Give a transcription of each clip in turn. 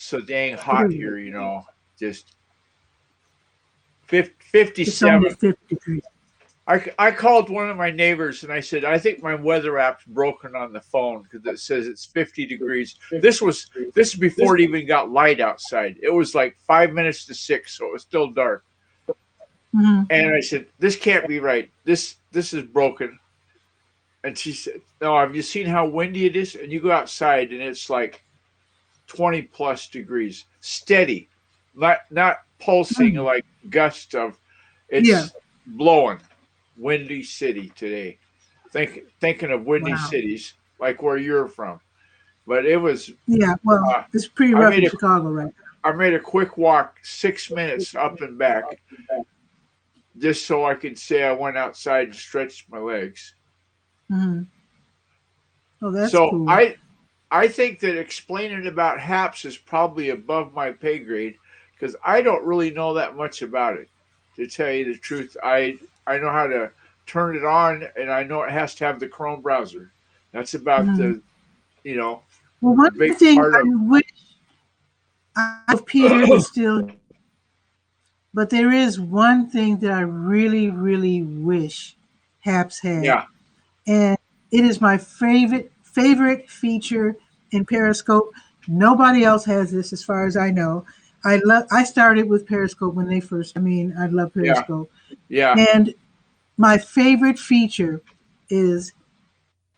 so dang It hot is. here, just It's only 57. 50 degrees. I called one of my neighbors and I said, I think my weather app's broken on the phone because it says it's 50 degrees. This is before it even got light outside. It was like 5 minutes to 6, so it was still dark. Hmm. And I said, this can't be right. This is broken. And she said, no, have you seen how windy it is? And you go outside and it's like 20 plus degrees, steady, not pulsing Mm. like gusts of. Yeah. It's blowing. Windy city today. Thinking of windy Wow. cities like where you're from, but it was. Yeah. Well, Uh, it's pretty I rough made in a Chicago right I made a quick walk, 6 minutes up and back, just so I could say I went outside and stretched my legs. now. Hmm. Oh, that's So cool. I think that explaining about HAPS is probably above my pay grade because I don't really know that much about it. To tell you the truth, I know how to turn it on, and I know it has to have the Chrome browser. That's about Hmm. you know Well, the one big thing part I of. wish I know Peter is still, but there is one thing that I really, really wish Haps had, Yeah, and it is my favorite feature in Periscope. Nobody else has this, as far as I know. I started with Periscope when they first. I mean, I love yeah, Periscope, yeah. and my favorite feature is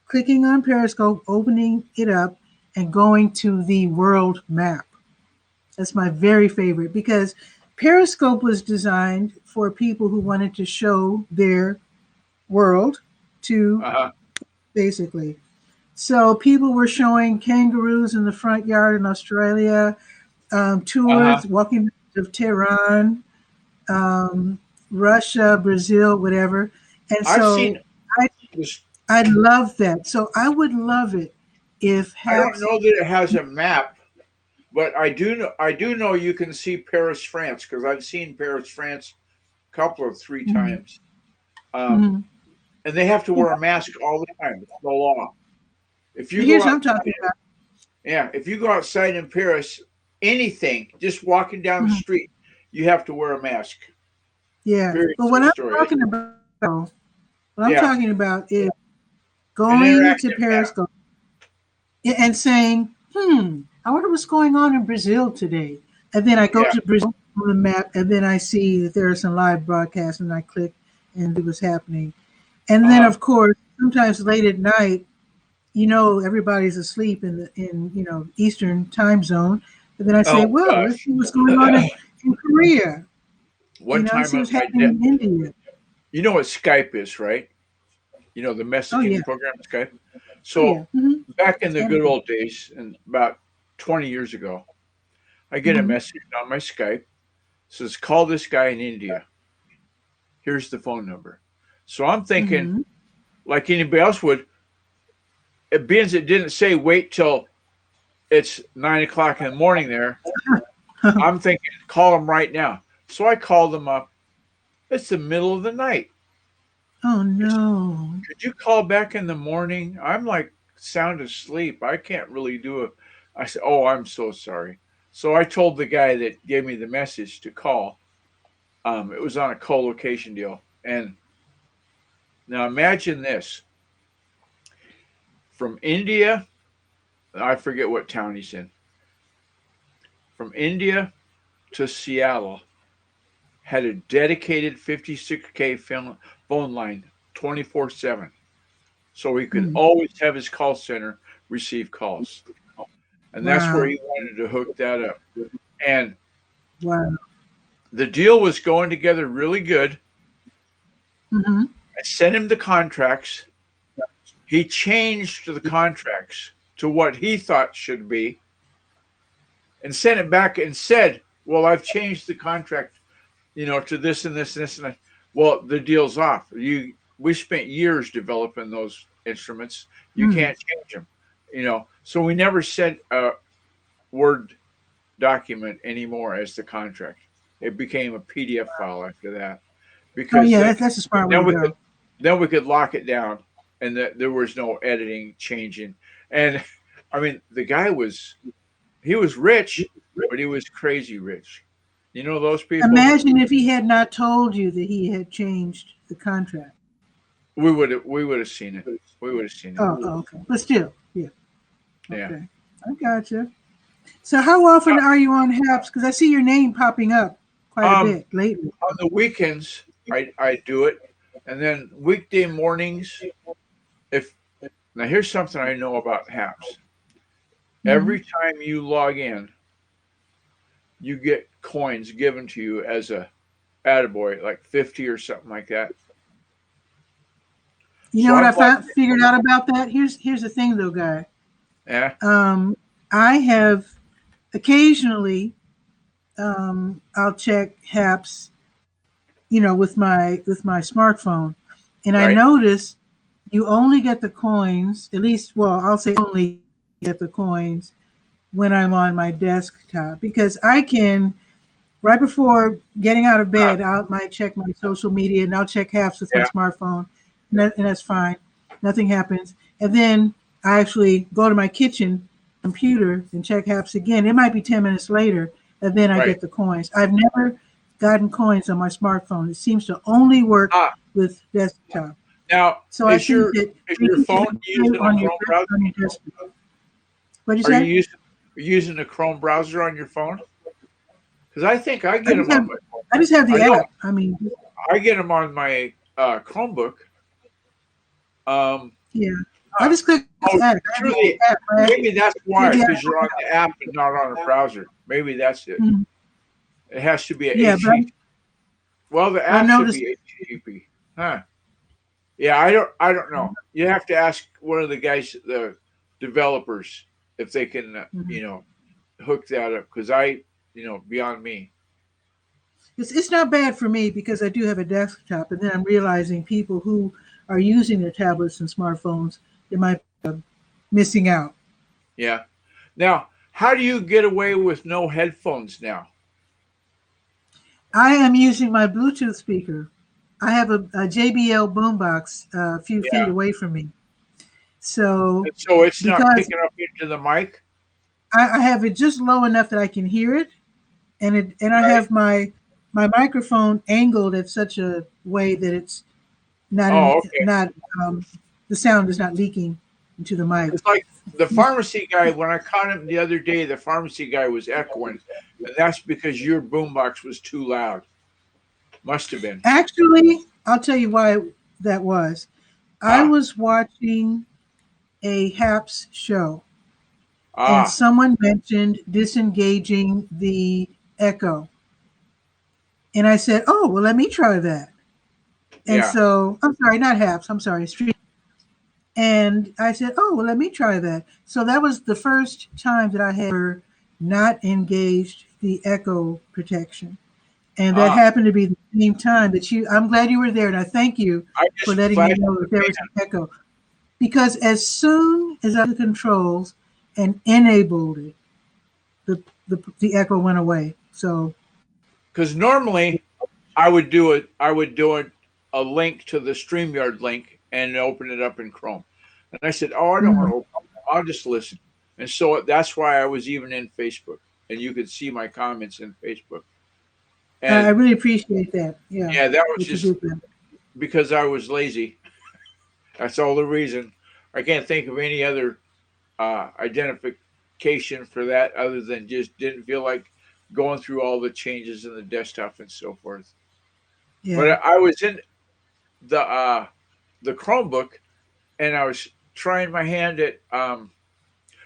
clicking on Periscope, opening it up, and going to the world map. That's my very favorite because Periscope was designed for people who wanted to show their world to Uh-huh. basically. So people were showing kangaroos in the front yard in Australia, Uh-huh. tours, walking of Tehran, um, Russia, Brazil, whatever. And I've seen so I, this. I love that. So I would love it if I don't HAPS. know that it has a map, but I do know you can see Paris, France, because I've seen Paris, France a couple of three Mhm, times. Um, mhm. and they have to Well, wear a mask all the time. It's the law. If you go here's what out, I'm talking about. yeah, if you go outside in Paris, anything, just walking down the Mhm. street, you have to wear a mask. Yeah. Period. But End what of I'm story. talking about, what I'm Yeah, talking about is an going to interactive map. Periscope and saying, I wonder what's going on in Brazil today. And then I go Yeah. to Brazil on the map, and then I see that there are some live broadcasts, and I click and see what's happening. And then, Uh-huh. of course, sometimes late at night, everybody's asleep in Eastern time zone. And then I say, Oh well, let's gosh. see what's going on in Korea. One Let's time, see what's my happening in India. you know what Skype is, right? The Oh yeah, messaging program Skype. oh yeah. So back in the good Amazon. old days, and about 20 years ago, I get a Hmm. message on my Skype says, "Call this guy in India. Here's the phone number." So I'm thinking, Hmm. like anybody else would, it being it didn't say wait till it's 9 o'clock in the morning there. I'm thinking, call him right now. So I called him up. It's the middle of the night. Oh It's, no. could you call back in the morning? I'm like sound asleep. I can't really do it. I said, "Oh, I'm so sorry." So I told the guy that gave me the message to call. It was on a co-location deal. And now imagine this: from India, I forget what town he's in. From India to Seattle, had a dedicated 56K phone line 24/7, so he could Mm. always have his call center receive calls. And that's where Wow. he wanted to hook that up. And Wow. the deal was going together really good. Hmm. I sent him the contracts. He changed the contracts to what he thought should be and sent it back and said, "Well, I've changed the contract, to this and this and this and that." Well, the deal's off. We spent years developing those instruments. You Mm. can't change them, So we never sent a Word document anymore as the contract. It became a PDF file after that Oh because yeah, that's a smart way then to we could go. then we could lock it down, and there was no editing, changing. And I mean, the guy was he was rich, he was crazy rich. You know those people? Imagine if he had not told you that he had changed the contract. We would have seen it. We would have seen it. Okay. But still, yeah. Yeah. Okay. I gotcha. So how often are you on HAPS? Because I see your name popping up quite a bit lately. On the weekends, I do it, and then weekday mornings. Now here's something I know about HAPS. Every time you log in, you get coins given to you as a attaboy, like 50 or something like that. You know what I figured out about that? Here's the thing, though, guy. Yeah. I have occasionally I'll check HAPS, with my smartphone, and I notice you only get the coins. At least, well, I'll say only get the coins when I'm on my desktop, because I can, right before getting out of bed, I might check my social media and I'll check HAPS with my smartphone, and that's fine. Nothing happens. And then I actually go to my kitchen computer and check HAPS again. It might be 10 minutes later, and then I get the coins. I've never gotten coins on my smartphone. It seems to only work with desktop. Now, so is your phone using a Chrome browser? What did you say? Are you using a Chrome browser on your phone? Because I think I get them on my phone. I just have the app. I get them on my Chromebook. Yeah. I just click the app. Maybe that's why, because you're on the app and not on a browser. Maybe that's it. Mm-hmm. It has to be HTTP. Well, the app should be HTTP. Huh. Yeah, I don't know. You have to ask one of the guys, the developers, if they can, hook that up, because beyond me. It's not bad for me because I do have a desktop, and then I'm realizing people who are using their tablets and smartphones, they might be missing out. Yeah. Now, how do you get away with no headphones now? I am using my Bluetooth speaker. I have a JBL boombox a few feet away from me. So it's not picking up into the mic? I have it just low enough that I can hear it. And I have my microphone angled at such a way that it's not the sound is not leaking into the mic. It's like the pharmacy guy, when I caught him the other day, the pharmacy guy was echoing, and that's because your boombox was too loud. Must have been. Actually, I'll tell you why that was. I was watching a HAPS show, and someone mentioned disengaging the echo. And I said, oh, well, let me try that. And so, I'm sorry, not HAPS, I'm sorry, Street. And I said, oh, well, let me try that. So that was the first time that I had ever not engaged the echo protection. And that happened to be the same time that I'm glad you were there, and I thank you for letting me know that there was an echo. Because as soon as I took the controls and enabled it, the echo went away. So, because normally I would do a link to the StreamYard link and open it up in Chrome. And I said, oh, I don't want to open it. I'll just listen. And so that's why I was even in Facebook, and you could see my comments in Facebook. And I really appreciate that. Yeah. Yeah, that was just because I was lazy. That's all the reason. I can't think of any other identification for that other than just didn't feel like going through all the changes in the desktop and so forth. Yeah. But I was in the Chromebook, and I was trying my hand at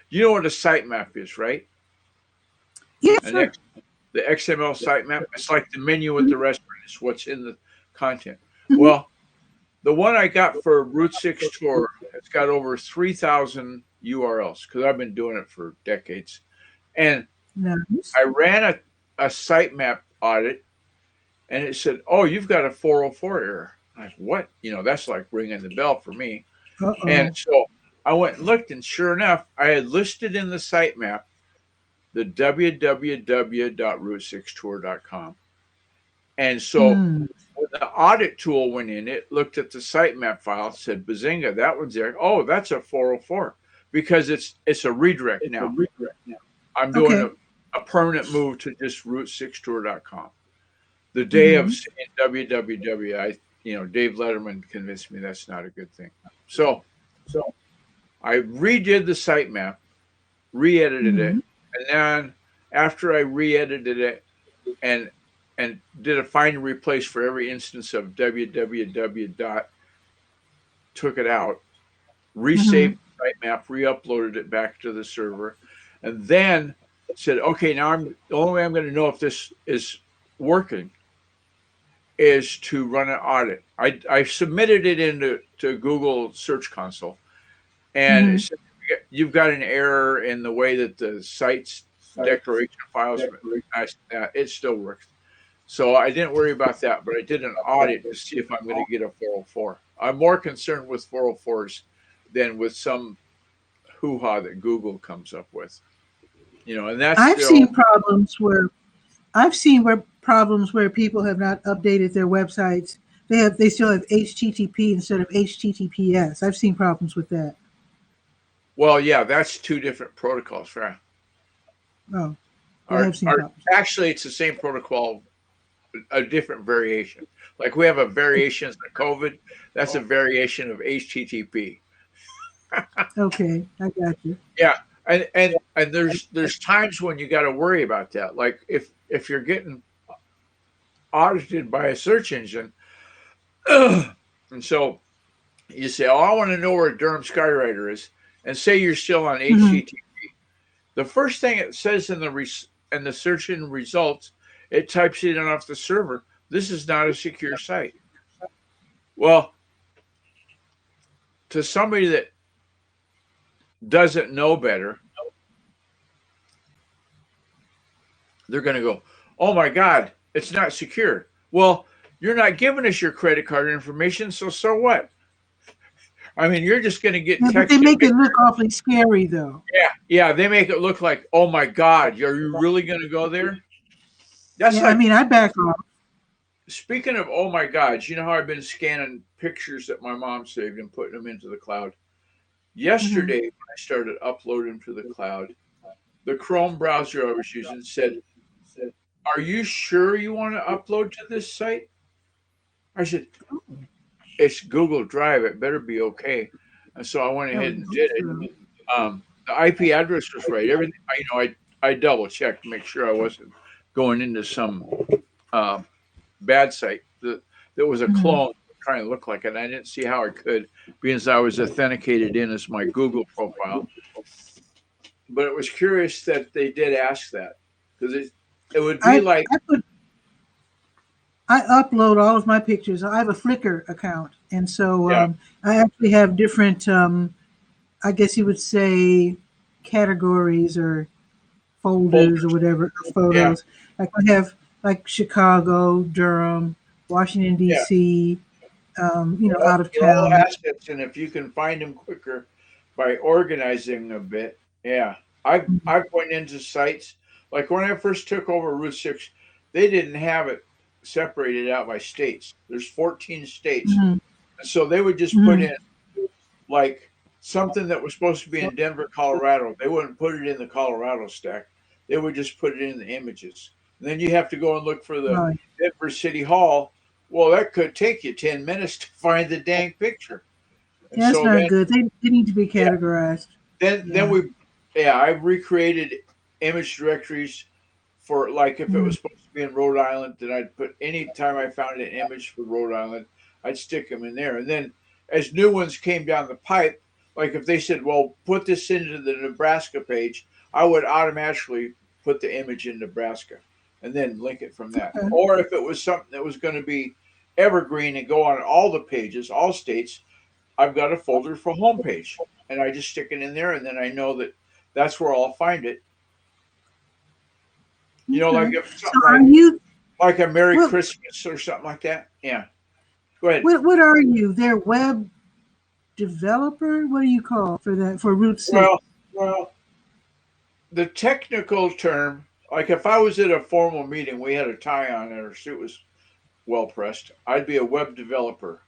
you know what a sitemap is, right? Yeah, sure. The XML sitemap, it's like the menu with the restaurant. It's what's in the content. Well, the one I got for Route 6 Tour, it's got over 3,000 URLs because I've been doing it for decades. And I ran a sitemap audit, and it said, oh, you've got a 404 error. I said, what? That's like ringing the bell for me. And so I went and looked, and sure enough, I had listed in the sitemap the www.route6tour.com. And so when the audit tool went in, it looked at the sitemap file, said, Bazinga, that one's there. Oh, that's a 404 because it's a redirect now. I'm doing a permanent move to just route6tour.com. The day of Mhm. saying www, Dave Letterman convinced me that's not a good thing. So I redid the sitemap, re-edited it, Mhm. and then after I re-edited it and did a find and replace for every instance of www dot, took it out, Mhm. resaved the sitemap, re-uploaded it back to the server, and then said, okay, now the only way I'm going to know if this is working is to run an audit. I submitted it into Google Search Console, and it Mhm. said, you've got an error in the way that the site's declaration files recognize that. It still works. So I didn't worry about that, but I did an audit to see if I'm going to get a 404. I'm more concerned with 404s than with some hoo-ha that Google comes up with. And that's I've still, seen problems where I've seen where people have not updated their websites. They still have HTTP instead of HTTPS. I've seen problems with that. well, yeah, that's two different protocols, right? Oh, yeah, I have seen problems. Actually, it's the same protocol, a different variation. Like we have a variation of COVID, that's a variation of HTTP. Okay, I got you. Yeah, and there's times when you got to worry about that. Like if you're getting audited by a search engine, and so you say, "Oh, I want to know where Durham Skywriter is," and say you're still on Mhm. HTTP. The first thing it says in the search engine results, it types it in off the server. This is not a secure site. Well, to somebody that doesn't know better, they're going to go, "Oh my God, it's not secure." Well, you're not giving us your credit card information, so what? I mean, you're just going to get Yeah, but they texted. make it look awfully scary, though. Yeah, they make it look like, "Oh my God, are you really going to go there?" That's Yeah, I like, mean, I back off. speaking of, oh my God, you know how I've been scanning pictures that my mom saved and putting them into the cloud. Mhm. Yesterday, when I started uploading to the cloud, the Chrome browser I was using said, "Are you sure you want to upload to this site?" I said, "It's Google Drive. It better be okay." And so I went I ahead would and hope did it. so. The IP address was right. Everything, I double checked to make sure I wasn't going into some uh, bad site that was a Mhm. clone trying to look like it. I didn't see how I could because I was authenticated in as my Google profile. But it was curious that they did ask that because it would be I like, I put I upload all of my pictures. I have a Flickr account, and so yeah, I actually have different, I guess you would say, categories or folders or folders. whatever of Yeah, photos. Like I have like Chicago, Durham, Washington yeah. D.C., out of They're all town. assets, and if you can find them quicker by organizing a bit, yeah. I've went into sites like when I first took over Route 6, they didn't have it separated out by states. There's 14 states, Mm-hmm. and so they would just put Mm-hmm. in like something that was supposed to be in Denver, Colorado. They wouldn't put it in the Colorado stack. They would just put it in the images. And then you have to go and look for the Right. Denver City Hall. Well, that could take you 10 minutes to find the dang picture. And Yeah, that's so not then, good. They need to be yeah, categorized. then Yeah. we, yeah, I recreated image directories for like if it Mm-hmm. was supposed to be in Rhode Island, then I'd put any time I found an image for Rhode Island, I'd stick them in there. And then as new ones came down the pipe, like if they said, "Well, put this into the Nebraska page," I would automatically put the image in Nebraska and then link it from that. Okay. Or if it was something that was going to be evergreen and go on all the pages, all states, I've got a folder for homepage, and I just stick it in there, and then I know that that's where I'll find it. Like Okay. if So something are you like a Merry what Christmas or something like that. Yeah, go ahead. what are you? Their web developer? What do you call for that for Route Six? Well, the technical term, like if I was at a formal meeting, we had a tie on and our suit was well pressed, I'd be a web developer.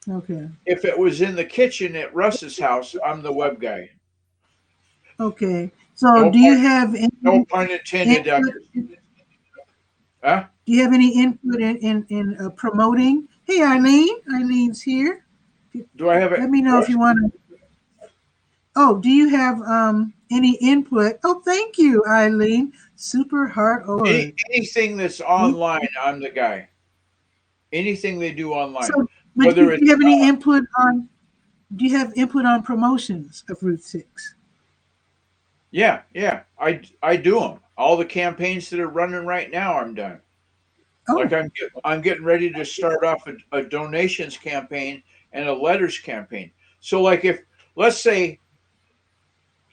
Okay. If it was in the kitchen at Russ's house, I'm the web guy. Okay. So No do you pun, have any no pun intended. input? Huh? Do you have any input in promoting? Hey, Eileen. Eileen's here. Do I have it? Let me know if you want to. Oh, do you have any input? Oh, thank you, Eileen. Super Heart Org. Anything that's online, I'm the guy. Anything they do online, So, but whether do it's you have any input on? Do you have input on promotions of Route 6? yeah, I do them. All the campaigns that are running right now, I'm done. Like Oh, I'm getting ready to start off a donations campaign and a letters campaign. So like if let's say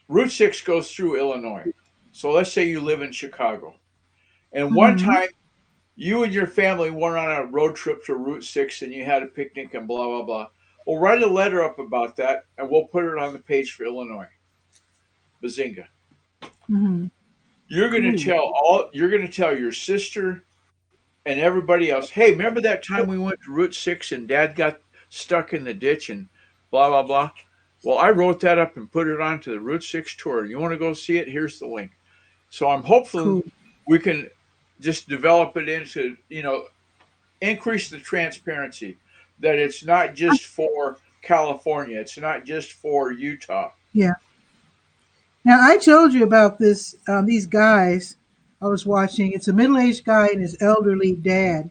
Route 6 goes through Illinois. So let's say you live in Chicago. And one hmm time you and your family went on a road trip to Route 6 and you had a picnic and blah blah blah. We'll write a letter up about that and we'll put it on the page for Illinois. Bazinga. hmm Cool. You're gonna tell your sister and everybody else, hey, remember that time we went to Route 6 and Dad got stuck in the ditch and blah, blah, blah? Well, I wrote that up and put it onto the Route 6 tour. You want to go see it? Here's the link. So I'm hopeful Cool. we can just develop it into, increase the transparency that it's not just for California, it's not just for Utah. Yeah. Now I told you about this. These guys I was watching. It's a middle-aged guy and his elderly dad,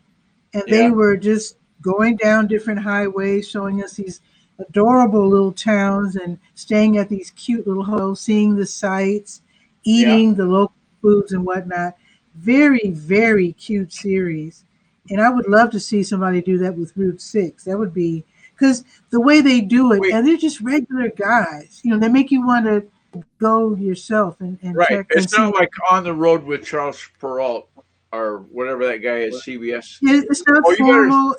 and they Yeah. were just going down different highways, showing us these adorable little towns and staying at these cute little hotels, seeing the sights, Yeah. eating the local foods and whatnot. Very, very cute series. And I would love to see somebody do that with Route 6. That would be because the way they do it, Wait, and they're just regular guys. They make you want to go yourself and right. check and It's see. not like On the Road with Charles Perrault or whatever that guy is, CBS. It's not Oh, you better formal.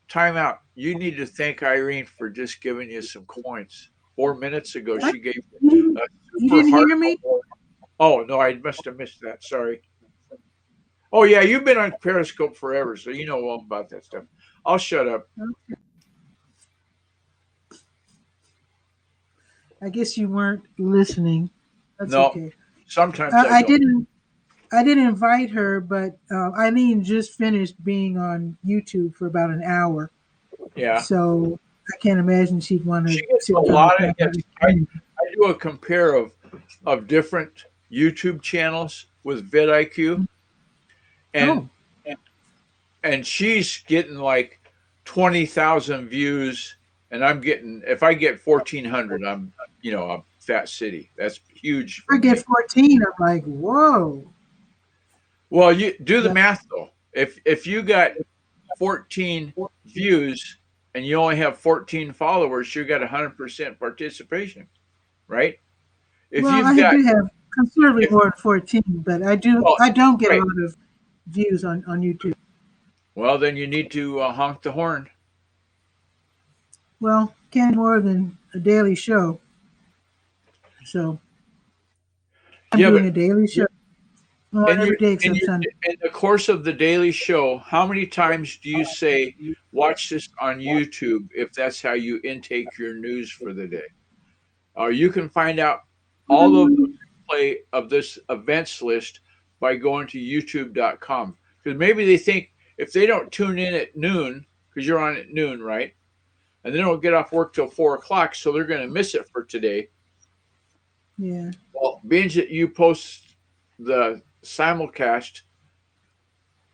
time out. You need to thank Irene for just giving you some coins. 4 minutes ago, she gave You a you super didn't heart. hear me? Oh, no, I must have missed that. Sorry. Oh, yeah, you've been on Periscope forever, so you know all about that stuff. I'll shut up. I guess you weren't listening. That's No, okay. sometimes I I don't. didn't. I didn't invite her, but Eileen just finished being on YouTube for about an hour, Yeah. so I can't imagine she'd want She to gets sit a in front of lot the of camera. hits. I do a compare of different YouTube channels with vidIQ, and Oh, and she's getting like 20,000 views, and I'm getting if I get 1,400, I'm Fat City. That's huge I for get me. 14. I'm like, whoa. Well, you do the That- math though. If you got 14 views and you only have 14 followers, you got 100% participation, right? If Well, you've I got do have considerably if more than 14, but I do. well, I don't get a right. lot of views on YouTube. Well, then you need to honk the horn. Well, can't more than a daily show. So I'm Yeah, doing but a daily show on in your every day in except your Sunday. in the course of the daily show, how many times do you say watch this on YouTube if that's how you intake your news for the day? You can find out all of the replay of this events list by going to youtube.com. Because maybe they think if they don't tune in at noon, because you're on at noon, right? And they don't get off work till 4 o'clock, so they're going to miss it for today. Yeah. Well, being that you post the simulcast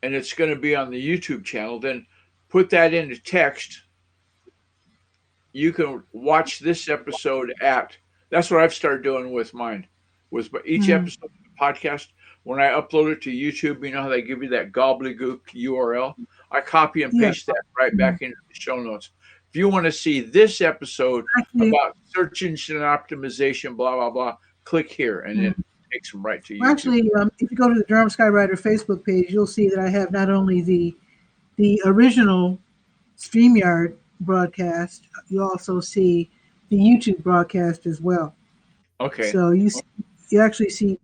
and it's going to be on the YouTube channel, then put that into text. You can watch this episode at. That's what I've started doing with mine. Was each Mhm. episode of the podcast when I upload it to YouTube, you know how they give you that gobbledygook URL. I copy and Yeah. paste that right Mhm. back into the show notes. If you want to see this episode Actually, about search engine optimization, blah blah blah, click here, and it takes them right to YouTube. actually, if you go to the Durham Skywriter Facebook page, you'll see that I have not only the original StreamYard broadcast, you also see the YouTube broadcast as well. Okay. So you actually see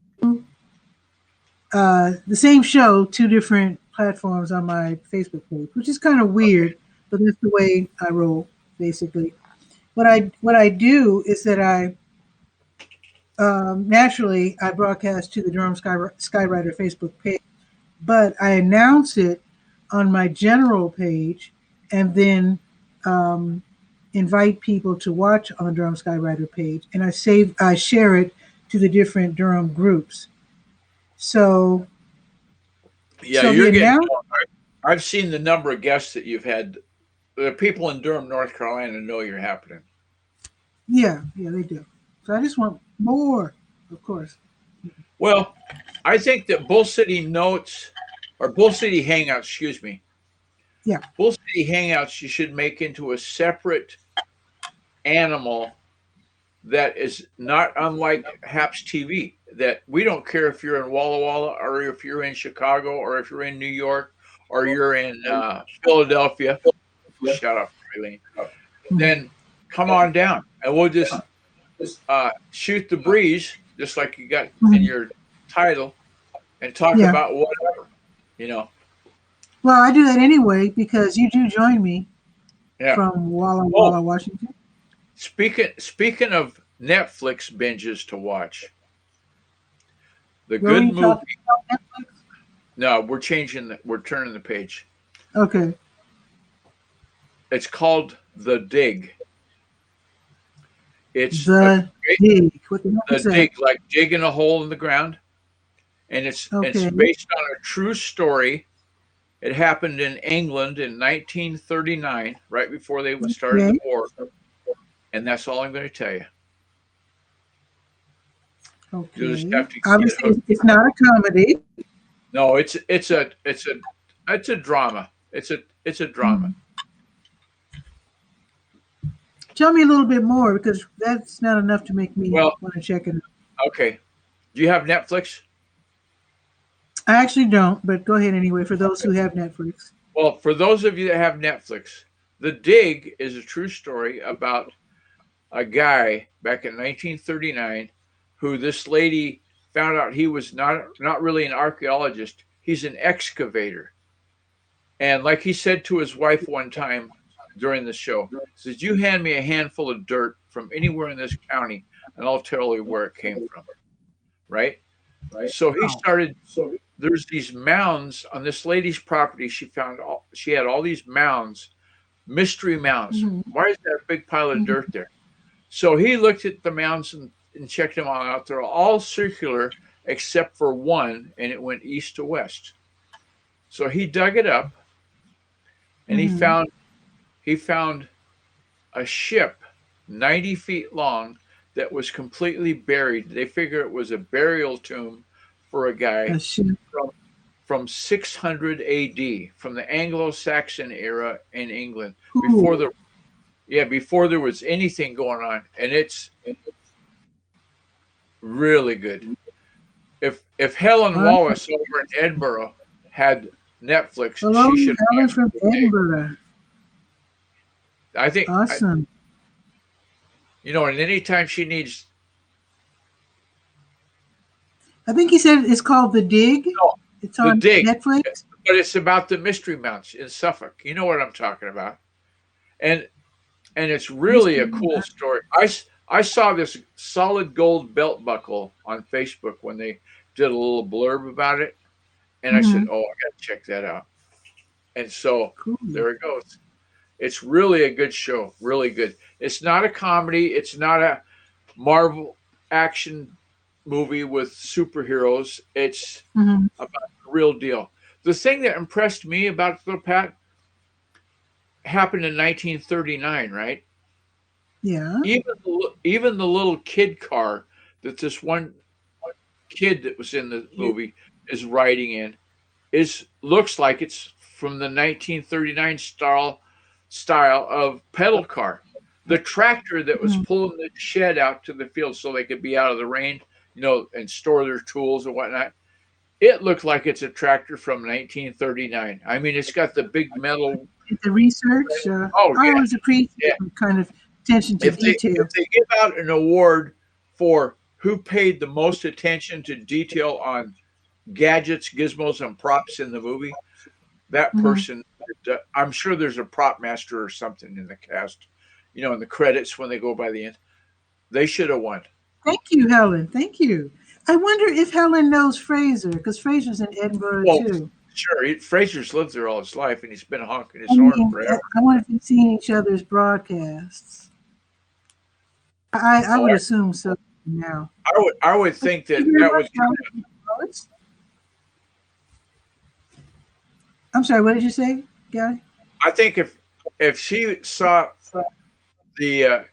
the same show, two different platforms on my Facebook page, which is kind of weird, but that's the way I roll, basically. What I do is that naturally, I broadcast to the Durham Skywriter Facebook page, but I announce it on my general page and then um, invite people to watch on the Durham Skywriter page, and I share it to the different Durham groups. So, Yeah, so the you're getting. announce, I've seen the number of guests that you've had. The people in Durham, North Carolina, know you're happening. yeah, they do. So I just want more, of course. Well, I think that Bull City Notes or Bull City Hangouts, excuse me, Yeah. Bull City Hangouts, you should make into a separate animal that is not unlike Haps TV. That we don't care if you're in Walla Walla or if you're in Chicago or if you're in New York or you're in Philadelphia. Shut up, Eileen. Then come on down and we'll just shoot the breeze, just like you got in Mhm. your title, and talk Yeah. about whatever, you know. Well, I do that anyway because you do join me Yeah. from Walla Oh, Walla, Washington. speaking of Netflix binges to watch, the Where were good you movie. talking about Netflix? No, we're turning the page. Okay. It's called The Dig. It's The Dig. What the heck the is that? dig, like digging a hole in the ground, and it's Okay. based on a true story. It happened in England in 1939, right before they started the Okay. war, and that's all I'm going to tell you. You'll just Okay. have to get Obviously, hooked. it's not a comedy. No, it's a drama. It's a drama. Tell me a little bit more because that's not enough to make me Well, want to check it out. okay. Do you have Netflix? I actually don't, but go ahead anyway for those who have Netflix. Well, for those of you that have Netflix, The Dig is a true story about a guy back in 1939 who this lady found out he was not really an archaeologist. He's an excavator. And like he said to his wife one time during the show, he says, "You hand me a handful of dirt from anywhere in this county, and I'll tell you where it came from." Right? So he Wow. started. There's these mounds on this lady's property. She had all these mounds, mystery mounds. Mhm. Why is there a big pile of dirt there? So he looked at the mounds and checked them all out. They're all circular except for one, and it went east to west. So he dug it up, and Mhm. he found a ship 90 feet long that was completely buried. They figure it was a burial tomb for a guy A ship. from 600 AD, from the Anglo-Saxon era in England, Cool. before there was anything going on, and it's really good. If Helen Awesome. Wallace over in Edinburgh had Netflix, Hello, she should. Helen from Edinburgh. I think, Awesome. and anytime she needs, I think he said it's called The Dig. no, It's The on Dig, Netflix. but it's about the mystery mounts in Suffolk. You know what I'm talking about, and it's really a cool story. I saw this solid gold belt buckle on Facebook when they did a little blurb about it, and I said, Mhm. "Oh, I got to check that out." And so Cool. there it goes. It's really a good show, really good. It's not a comedy. It's not a Marvel action movie with superheroes. It's Mhm. about the real deal. The thing that impressed me about the Pat happened in 1939, right? Yeah. Even the little kid car that this one kid that was in the movie is riding in is looks like it's from the 1939 style of pedal car. The tractor that was Mhm. pulling the shed out to the field so they could be out of the rain, and store their tools and whatnot. It looked like it's a tractor from 1939. I mean, it's got the big metal. Did the research. Oh I yeah, always appreciate yeah. some kind of attention to detail. If they give out an award for who paid the most attention to detail on gadgets, gizmos, and props in the movie, that Mhm. person, I'm sure there's a prop master or something in the cast, in the credits when they go by the end. They should have won. Thank you, Helen. Thank you. I wonder if Helen knows Fraser, because Fraser's in Edinburgh Well, too. sure. Fraser's lived there all his life, and he's been honking I his horn mean, forever. I wonder if you've seen each other's broadcasts. I Oh, would assume so now. I would think Thank that you very that much, was. Helen. Lois. I'm sorry, what did you say, Guy? I think if she saw the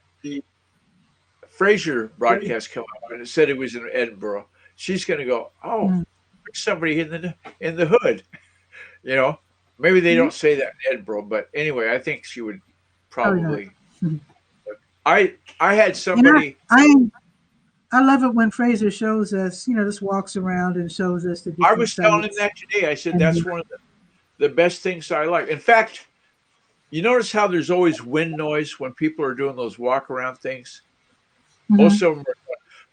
Fraser broadcast come up and it said it was in Edinburgh, she's going to go, "Oh, Mm, there's somebody in the hood." You know, maybe they mhm. don't say that in Edinburgh, but anyway, I think she would Probably not. probably. I had And somebody. I love it when Fraser shows us, just walks around and shows us the I different was telling him sites. that today. I said And that's one of the best things I like. In fact, you notice how there's always wind noise when people are doing those walk around things. mhm. Most of them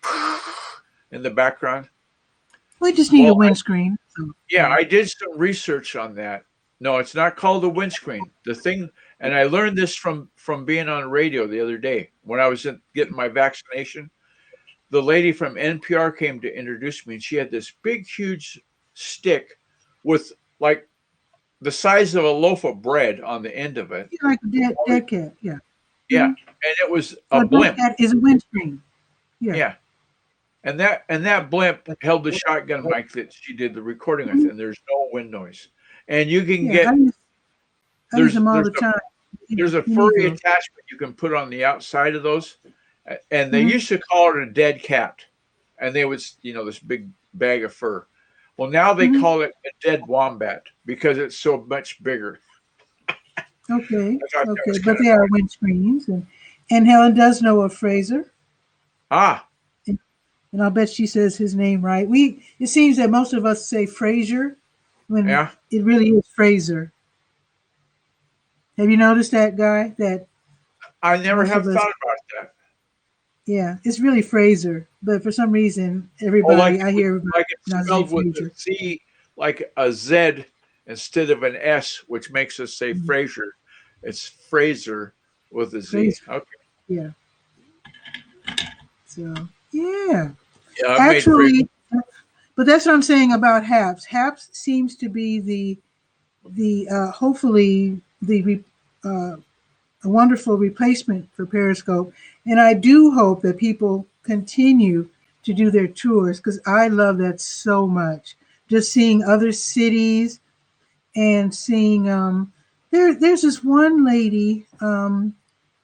are in the background. We just need a Well, windscreen. So, yeah, I did some research on that. No, it's not called a windscreen. The thing, and I learned this from being on radio the other day when I was getting my vaccination. The lady from NPR came to introduce me, and she had this big, huge stick with like the size of a loaf of bread on the end of it. like a dead cat. Yeah. Yeah, Hmm. and it was So a a dead blimp. cat is a windscreen. Yeah. Yeah, and that blimp held the shotgun mic that she did the recording with, Mhm. and there's no wind noise. And you can Yeah. get I use there's them all there's the a time. there's a You need furry those. attachment you can put on the outside of those, and they Hmm. used to call it a dead cat, and they would this big bag of fur. Well, now they Hmm. call it a dead wombat because it's so much bigger. Okay. I thought that Okay. was But kind of they are windscreens, and Helen does know of Fraser, ah and I'll bet she says his name right. It seems that most of us say Fraser when yeah. it really is Fraser. Have you noticed that, Guy? That I never most of have us, thought about that. yeah, it's really Fraser, but for some reason, Oh, I hear everybody like it's not saying spelled with a Fraser. Z, like a Z instead of an S, which makes us say Mhm. Fraser. It's Fraser with a Z. Fraser, Okay. yeah. So yeah, Yeah, I made Fraser. actually, but that's what I'm saying about Haps. Haps seems to be the hopefully uh, a wonderful replacement for Periscope, and I do hope that people continue to do their tours because I love that so much. Just seeing other cities and seeing there's this one lady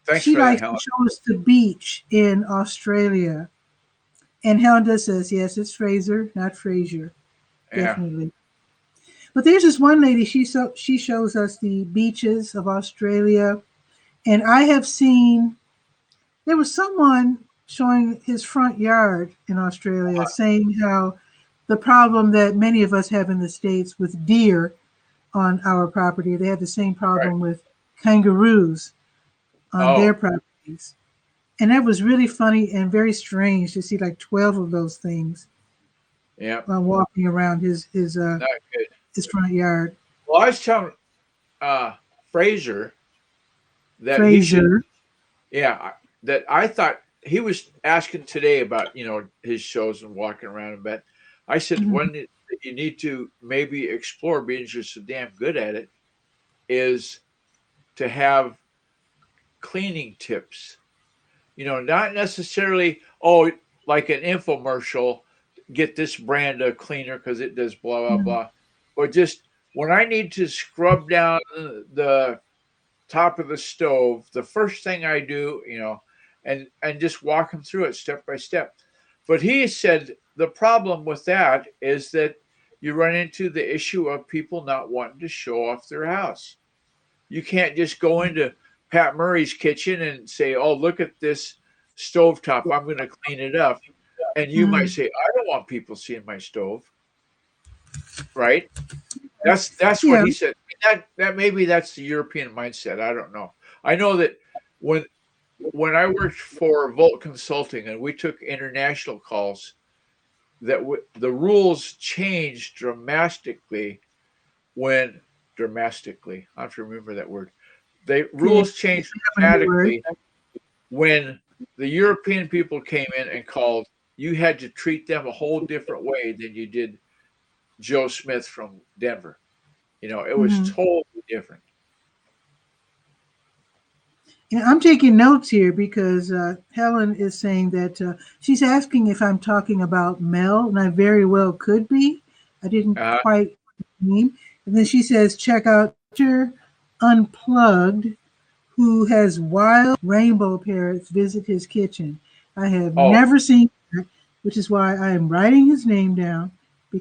Thanks she for that, likes Helen. to show us the beach in Australia, and Helena says yes, it's Fraser, not Fraser, Yeah. definitely. But there's this one lady she shows us the beaches of Australia, and I have seen there was someone showing his front yard in Australia saying how the problem that many of us have in the States with deer on our property, they have the same Right. problem with kangaroos on their Oh, properties. And that was really funny and very strange to see like 12 of those things yeah. walking around Not good. his front yard. Well, I was telling uh, Fraser that he should, Fraser. yeah, that I thought he was asking today about, his shows and walking around a bit. I said, Mhm. one that you need to maybe explore being just so damn good at it is to have cleaning tips. Not necessarily, oh, like an infomercial, get this brand of cleaner because it does blah, blah, Mhm. blah. But just when I need to scrub down the top of the stove, the first thing I do, and just walk them through it step by step. But he said the problem with that is that you run into the issue of people not wanting to show off their house. You can't just go into Pat Murray's kitchen and say, "Oh, look at this stovetop. I'm going to clean it up." And you might Mhm. say, "I don't want people seeing my stove." Right? That's what Yeah. he said. That maybe that's the European mindset. I don't know. I know that when when I worked for Volt Consulting and we took international calls, that the rules changed dramatically when dramatically. I have to remember that word. The Okay. rules changed Have a new word. dramatically when the European people came in and called. You had to treat them a whole different way than you did Joe Smith from Denver. It was Mhm. totally different. And I'm taking notes here because Helen is saying that she's asking if I'm talking about Mel, and I very well could be. I didn't Uh, quite mean. And then she says, check out Mr. Unplugged, who has wild rainbow parrots visit his kitchen. I have oh, never seen that, which is why I am writing his name down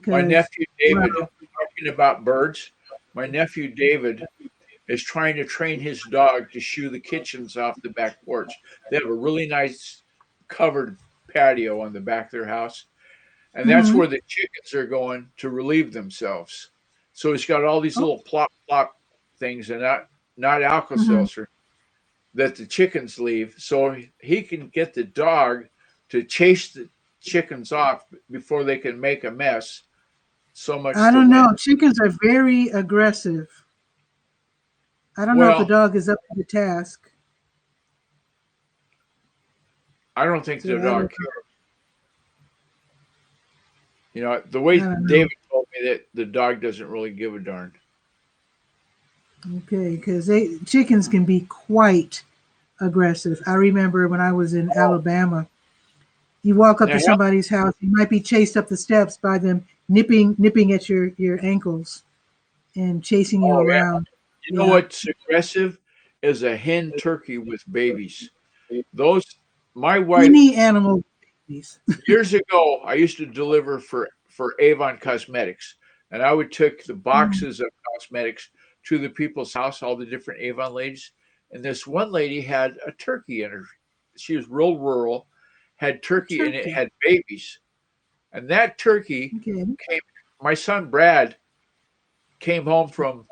my because, nephew David, well, talking about birds, my nephew David is trying to train his dog to shoo the kitchens off the back porch. They have a really nice covered patio on the back of their house, and that's mhm. where the chickens are going to relieve themselves. So he's got all these Oh, little plop plop things, and not Alka mhm. Seltzer that the chickens leave, so he can get the dog to chase the chickens off before they can make a mess. So much I to don't win. know. Chickens are very aggressive. I don't know if the Well, dog is up to the task. I don't think So the I dog don't, cares. The way I don't know. David told me that the dog doesn't really give a darn. Okay, because they chickens can be quite aggressive. I remember when I was in Oh, Alabama, you walk up now to somebody's house, you might be chased up the steps by them nipping at your ankles and chasing you oh yeah, around. you know Yeah. what's aggressive is a hen turkey with babies. Those, my wife Any animal babies. years ago, I used to deliver for Avon Cosmetics, and I would take the Mm, boxes of cosmetics to the people's house, all the different Avon ladies. And this one lady had a turkey in her. She was real rural, had turkey, and it turkey. had babies. And that turkey Okay. came. My son Brad came home from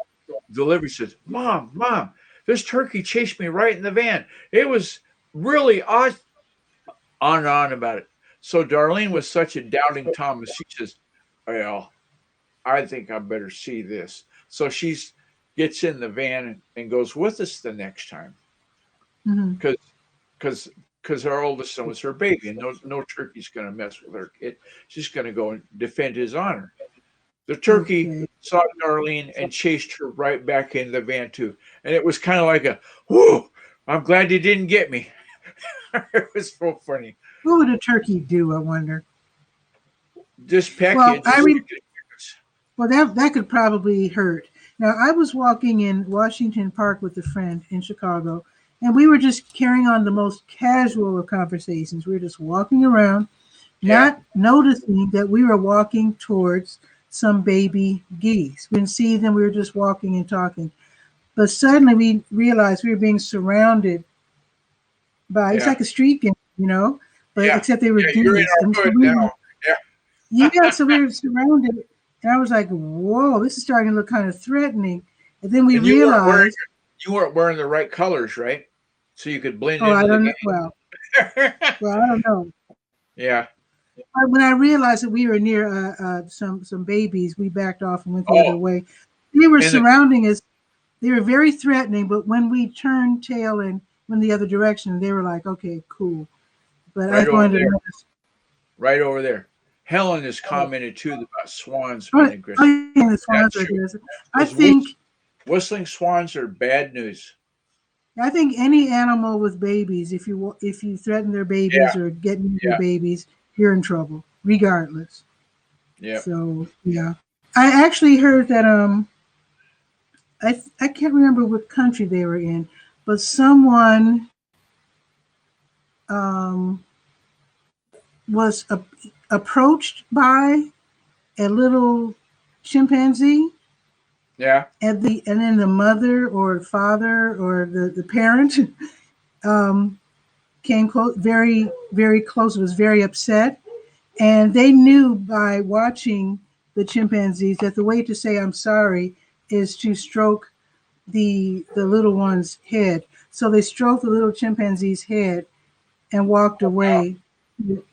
delivery. Says, "Mom, this turkey chased me right in the van. It was really awesome." On and on about it. So Darlene was such a doubting Thomas. She says, "Well, I think I better see this." So she gets in the van and goes with us the next time Hmm. because because because our oldest son was her baby, and no turkey's going to mess with her kid. She's going to go and defend his honor. The turkey Okay. saw Darlene and chased her right back into the van too, and it was kind of like a, "Whoo! I'm glad you didn't get me." It was so funny. What would a turkey do? I wonder. Just peck you, Well, just stick it. well, that could probably hurt. Now, I was walking in Washington Park with a friend in Chicago, and we were just carrying on the most casual of conversations. We were just walking around, Yeah. not noticing that we were walking towards some baby geese. We didn't see them. We were just walking and talking. But suddenly we realized we were being surrounded by, it's Yeah. like a street game, but Yeah. except they were Yeah. You're in geese. And our so hood we were, now. Yeah. yeah, so we were surrounded. And I was like, whoa, this is starting to look kind of threatening. And then we And realized, you weren't wearing the right colors, right? So you could blend oh, I into the don't know. game. I don't know. Yeah. But when I realized that we were near some babies, we backed off and went the Oh, other way. They were and the, surrounding us. They were very threatening, but when we turned tail and went the other direction, they were like, okay, cool. But I right was over going to there, notice. right over there. Helen has commented too about swans being Oh, aggressive. oh, yeah, the That's swans are true. aggressive. I Those think whistling swans are bad news. I think any animal with babies, if you threaten their babies Yeah. or get near their Yeah. babies, you're in trouble, regardless. Yeah. So yeah, I actually heard that I can't remember what country they were in, but someone um was approached by a little chimpanzee, Yeah. and then the mother or father or the parent um came close, very close, was very upset. And they knew by watching the chimpanzees that the way to say I'm sorry is to stroke the little one's head. So they stroked the little chimpanzee's head and walked Wow. away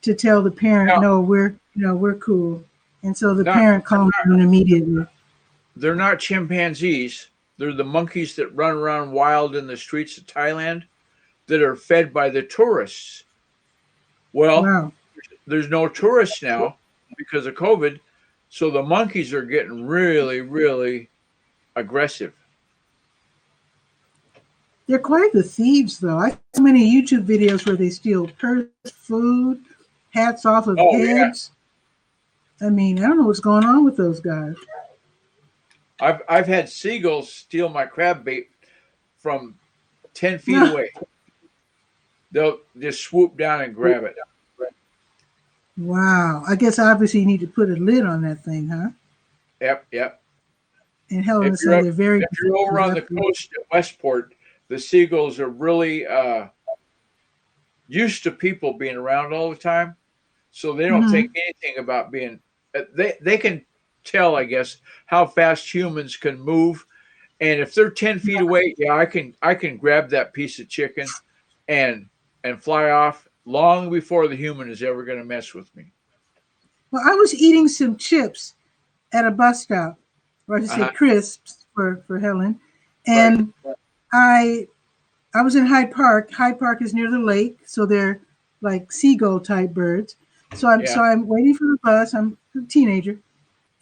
to tell the parent, Now, no, we're cool. And so the not parent calmed down immediately. they're not chimpanzees. They're the monkeys that run around wild in the streets of Thailand. that are fed by the tourists. Well, Wow. there's no tourists now because of COVID, so the monkeys are getting really, really aggressive. They're quite the thieves, though. I see many YouTube videos where they steal purse, food, hats off of Oh yeah, heads. I mean, I don't know what's going on with those guys. I've had seagulls steal my crab bait from 10 feet away. They'll just swoop down and grab it. Wow. I guess obviously you need to put a lid on that thing, huh? Yep, yep. And Helena If you're said they're very if you're over on the coast at Westport, the seagulls are really used to people being around all the time, so they don't think anything about being. They can tell, I guess, how fast humans can move, and if they're 10 feet away, yeah, I can grab that piece of chicken, and fly off long before the human is ever going to mess with me. Well, I was eating some chips at a bus stop, or I should say crisps for Helen. And right. I was in Hyde Park. Hyde Park is near the lake, so they're like seagull type birds. So I'm waiting for the bus. I'm a teenager,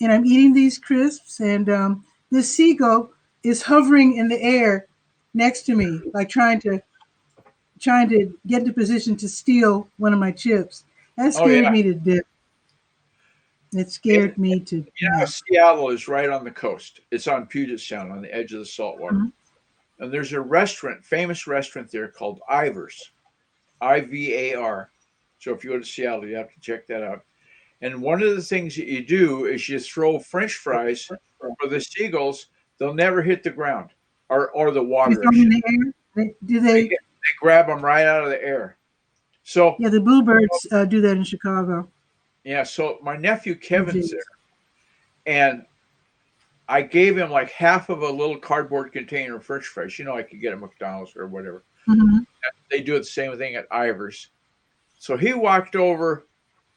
and I'm eating these crisps, and this seagull is hovering in the air next to me, like trying to get into position to steal one of my chips. That scared me to death. It scared me to death. Seattle is right on the coast. It's on Puget Sound, on the edge of the saltwater. And there's a restaurant, famous restaurant there called Ivar's, Ivar. So if you go to Seattle, you have to check that out. And one of the things that you do is you throw French fries for the seagulls. They'll never hit the ground or the water. You throw them in the air? Do they? They grab them right out of the air. So yeah, the bluebirds do that in Chicago. Yeah, so my nephew Kevin's there, and I gave him like half of a little cardboard container of French fries. You know, I could get at McDonald's or whatever. They do the same thing at Ivar's. So he walked over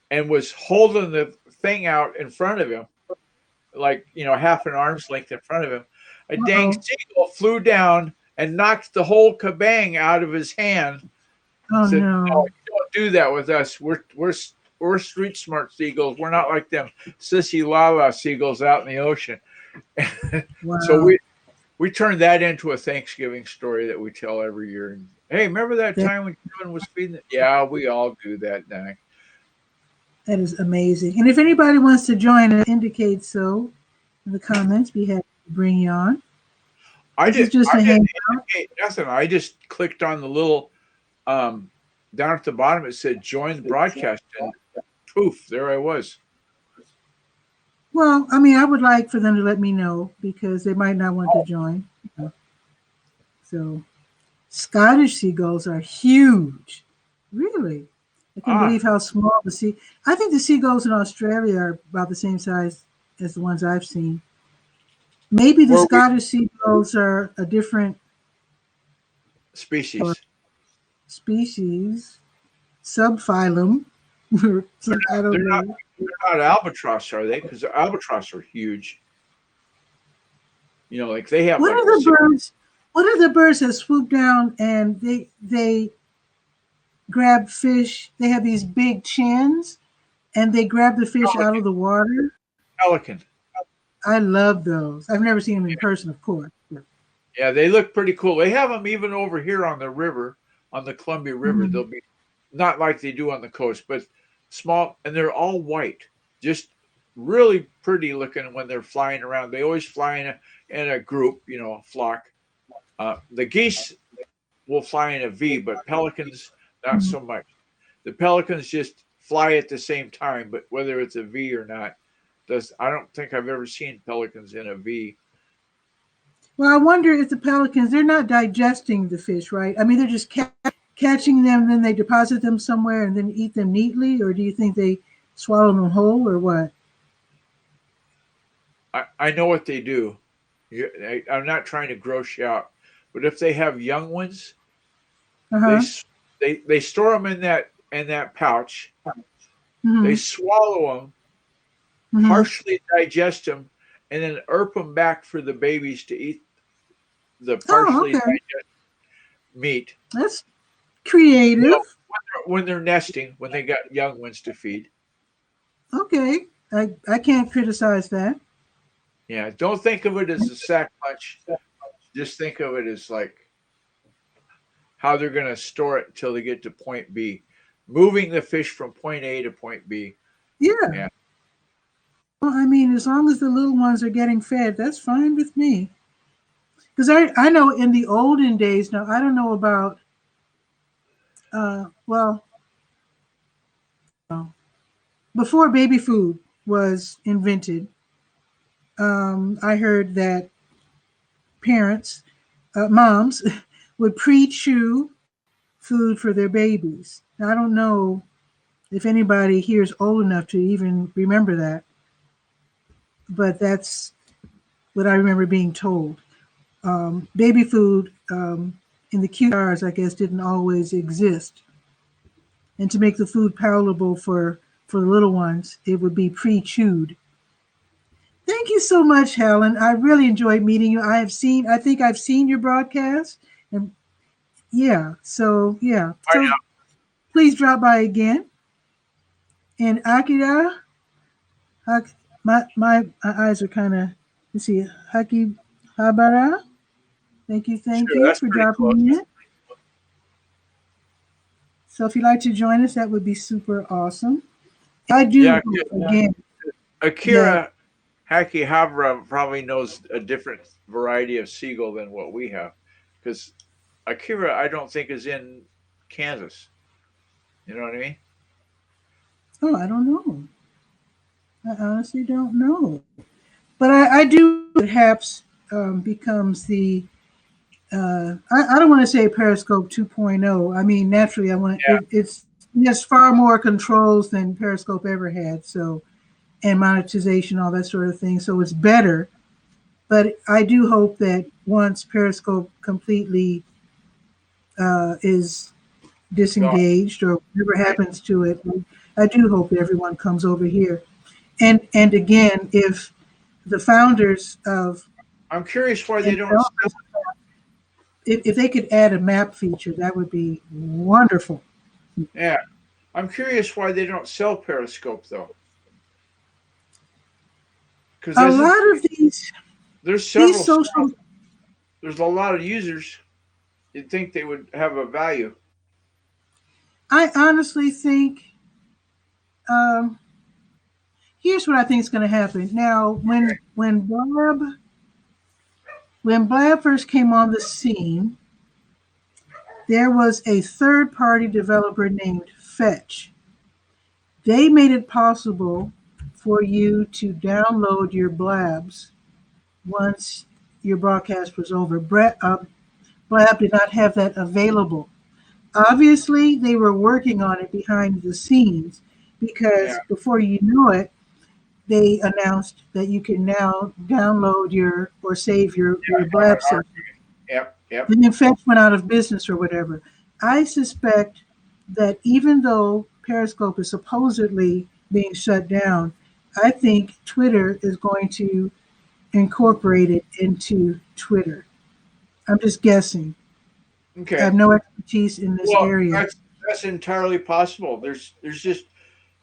and was holding the thing out in front of him, like, half an arm's length in front of him. A dang seagull flew down and knocked the whole kabang out of his hand. Oh, said, no. "No, you don't do that with us. We're street smart seagulls. We're not like them sissy lala seagulls out in the ocean." Wow. So we turned that into a Thanksgiving story that we tell every year. And, hey, remember that time when Kevin was feeding it? Yeah, we all do that now. That is amazing. And if anybody wants to join us, indicate so in the comments. Be happy to bring you on. I didn't indicate nothing. I just clicked on the little down at the bottom. It said join the broadcast, and poof, there I was. Well, I mean, I would like for them to let me know because they might not want to join. So, Scottish seagulls are huge. Really? I can't believe how small the sea. I think the seagulls in Australia are about the same size as the ones I've seen. Maybe the Scottish seagulls are a different species, subphylum. They're not albatross, are they? Because the albatross are huge. Like they have. What are the birds? What are the birds that swoop down and they grab fish? They have these big chins, and they grab the fish out of the water. Pelican. I love those. I've never seen them in person, of course. Yeah, they look pretty cool. They have them even over here on the river, on the Columbia River. They'll be not like they do on the coast, but small, and they're all white. Just really pretty looking when they're flying around. They always fly in a group, a flock. The geese will fly in a V, but pelicans, not so much. The pelicans just fly at the same time, but whether it's a V or not, I don't think I've ever seen pelicans in a V. Well, I wonder if the pelicans, they're not digesting the fish, right? I mean, they're just catching them, then they deposit them somewhere and then eat them neatly, or do you think they swallow them whole, or what? I know what they do. I'm not trying to gross you out, but if they have young ones, they store them in that pouch. They swallow them, partially digest them, and then erp them back for the babies to eat the partially digested meat. Creative. Well, when they're nesting, when they got young ones to feed. Okay. I can't criticize that. Yeah, don't think of it as a sack lunch. Just think of it as like how they're going to store it until they get to point B, moving the fish from point A to point B. Yeah. Yeah, Well, I mean, as long as the little ones are getting fed, that's fine with me. Because I know in the olden days, now I don't know about, well, before baby food was invented, I heard that parents, moms, would pre-chew food for their babies. Now, I don't know if anybody here is old enough to even remember that, but that's what I remember being told. Baby food in the QRs, I guess, didn't always exist. And to make the food palatable for the little ones, it would be pre-chewed. Thank you so much, Helen. I really enjoyed meeting you. I think I've seen your broadcast. And yeah. I So know. please drop by again. And Akira, my eyes are kind of, let's see, Haki Habara. Thank Sure, you that's for pretty close. dropping in. So if you'd like to join us, that would be super awesome. I do Yeah, again that Akira Hakihabara probably knows a different variety of seagull than what we have, because Akira I don't think is in Kansas. You know what I mean? oh, I don't know. I honestly don't know. But I do perhaps becomes the I don't want to say Periscope 2.0. I mean, naturally, Yeah. it has far more controls than Periscope ever had. So, and monetization, all that sort of thing. So it's better. But I do hope that once Periscope completely is No, disengaged or whatever happens to it, I do hope everyone comes over here. And again, if the founders of I'm curious why and they don't. if they could add a map feature, that would be wonderful. Yeah, I'm curious why they don't sell Periscope though, because A lot of there's these several. social, There's a lot of users. You'd think they would have a value. I honestly think um, here's what I think is going to happen. Now, when Blab first came on the scene, there was a third-party developer named Fetch. They made it possible for you to download your blabs once your broadcast was over. Blab did not have that available. Obviously, they were working on it behind the scenes Yeah, because before you know it, they announced that you can now download or save your Blab session. yep. And then Fetch went out of business or whatever. I suspect that even though Periscope is supposedly being shut down, I think Twitter is going to incorporate it into Twitter. I'm just guessing. I Okay. have no expertise in this Well, area. that's entirely possible. There's just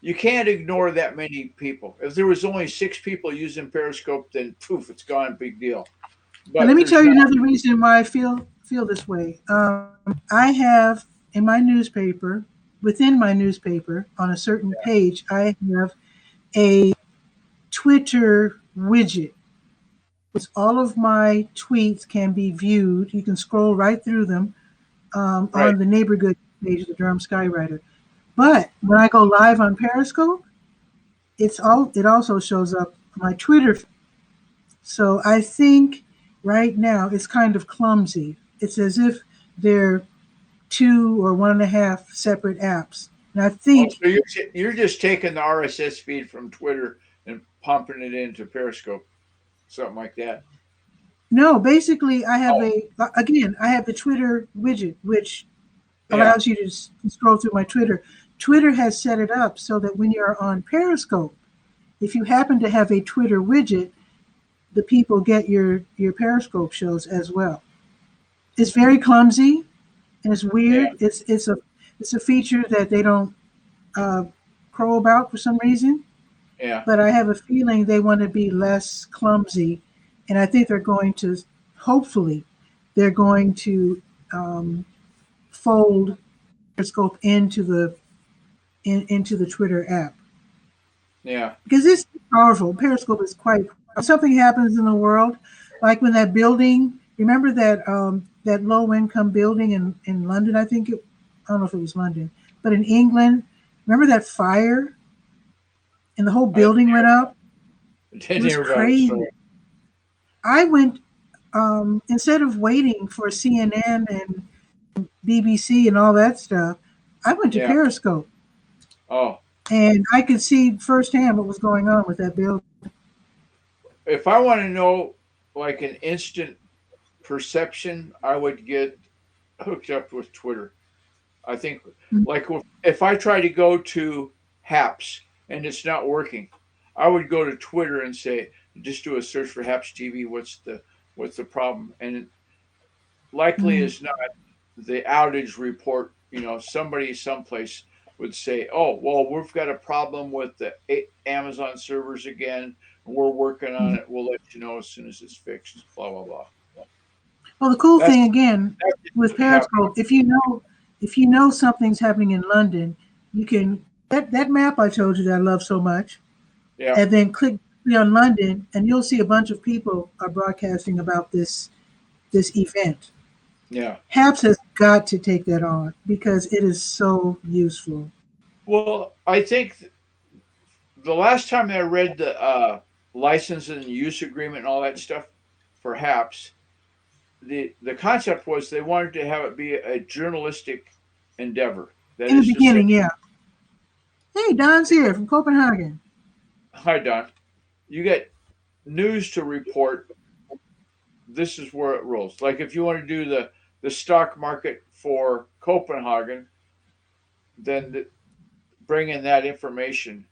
you can't ignore that many people. If there was only 6 people using Periscope, then poof, it's gone. Big deal. And let But me there's tell you not. another reason why I feel this way. I have in my newspaper, within my newspaper, on a certain page, I have a Twitter widget. Which all of my tweets can be viewed. You can scroll right through them Right. on the neighborhood page of the Durham Skywriter. But when I go live on Periscope, it also shows up on my Twitter. So I think right now it's kind of clumsy. It's as if they're two or one and a half separate apps. And I Oh, think so you're just taking the RSS feed from Twitter and pumping it into Periscope, something like that. no, basically Oh, I have the Twitter widget, which yeah. allows you to scroll through my Twitter. Twitter has set it up so that when you're on Periscope, if you happen to have a Twitter widget, the people get your Periscope shows as well. It's very clumsy, and it's weird. It's a feature that they don't crow about for some reason. Yeah. But I have a feeling they want to be less clumsy, and I think they're going to, hopefully, they're going to fold Periscope into the Twitter app Yeah. because it's powerful. Periscope is quite. If something happens in the world, like when that building. Remember that low income building in London? I don't know if it was London, but in England. Remember that fire, and the whole building went up. It Didn't was hear about it. crazy. So, I went instead of waiting for CNN and BBC and all that stuff. I went to yeah. Periscope, Oh, and I could see firsthand what was going on with that building. if I want to know like an instant perception, I would get hooked up with Twitter. I think like if I try to go to Haps and it's not working, I would go to Twitter and say, just do a search for Haps TV. What's the problem? And likely Mm. is not the outage report. Somebody someplace would say, "Oh, well, we've got a problem with the Amazon servers again. We're working on it. We'll let you know as soon as it's fixed." Blah blah blah. Well, the cool That's thing again that's with what happened. Periscope, if you know something's happening in London, you can that map I told you that I love so much, Yeah, and then click on London, and you'll see a bunch of people are broadcasting about this event. yeah. Habs has got to take that on because it is so useful. Well, I think the last time I read the license and use agreement and all that stuff, perhaps the concept was they wanted to have it be a journalistic endeavor. That In the is to say, beginning, yeah. Hey, Don's here from Copenhagen. hi Don, you get news to report. This is where it rolls. Like if you want to do the stock market for Copenhagen, then bring in that information.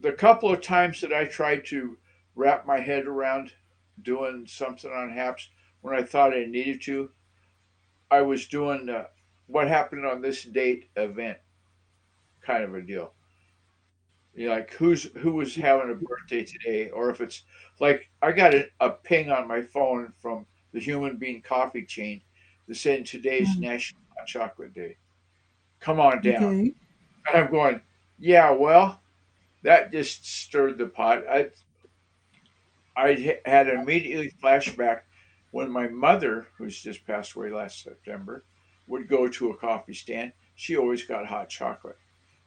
The couple of times that I tried to wrap my head around doing something on Haps when I thought I needed to, I was doing what happened on this date event kind of a deal. Like who was having a birthday today, or if it's like I got a ping on my phone from the Human Bean Coffee chain that said today's Mm, National Hot Chocolate Day. Come on down. okay. And I'm going, yeah, well, that just stirred the pot. I had immediately flashback when my mother, who's just passed away last September, would go to a coffee stand. She always got hot chocolate.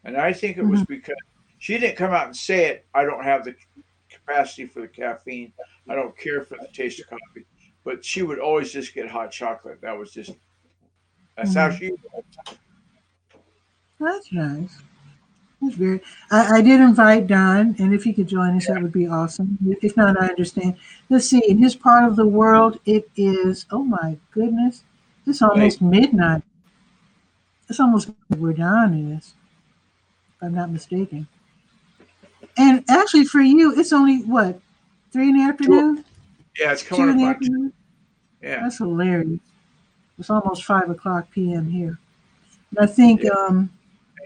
And I think it was Mhm. because she didn't come out and say it, I don't have the capacity for the caffeine. I don't care for the taste of coffee. But she would always just get hot chocolate. That's how Mhm. she. That's nice. That's very. I did invite Don, and if he could join us, that would be awesome. If not, I understand. Let's see. In his part of the world, it is. Oh my goodness! It's Late. almost midnight. It's almost where Don is, if I'm not mistaken. And actually, for you, it's only what 3 in the afternoon, Yeah, it's two coming in up the on. afternoon. Yeah, That's hilarious. It's almost 5 o'clock p.m. here. And I think yeah. in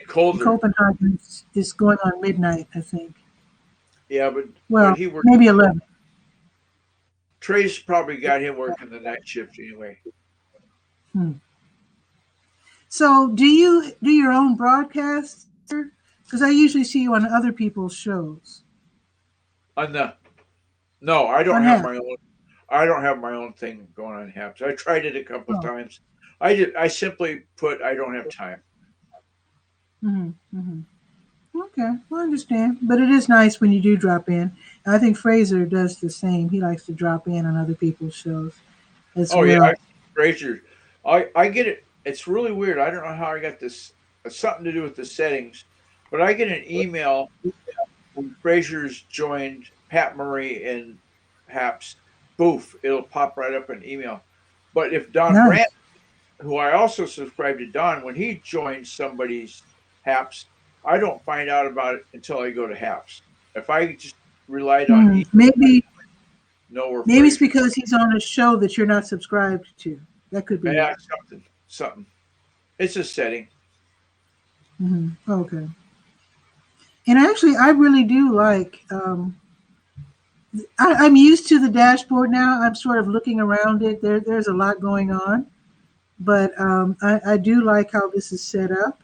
Colder. Copenhagen it's going on midnight. I think. Yeah, but Well, he worked. maybe 11. Trey's probably got him working the night shift anyway. Hmm. So, do you do your own broadcasts? Because I usually see you on other people's shows On the No, I don't on have Half. my own. I don't have my own thing going on Haps. I tried it a couple of Oh, times. I simply put I don't have time. hmm, hmm. Okay, well, I understand. But it is nice when you do drop in. I think Fraser does the same. He likes to drop in on other people's shows as Oh yeah, I well. Fraser. I get it. It's really weird. I don't know how I got this. It's something to do with the settings, but I get an email when Fraser's joined Pat Murray and Haps. Boof! It'll pop right up in email. But if Don Brandt, Nice. who I also subscribe to Don, when he joins somebody's Haps, I don't find out about it until I go to Haps. If I just relied on Hmm. email, know where Maybe it's Fraser. because he's on a show that you're not subscribed to. That could be Yeah, it. something. something. It's a setting. Okay. And actually, I really do like. I'm used to the dashboard now. I'm sort of looking around it. There's a lot going on, but I do like how this is set up.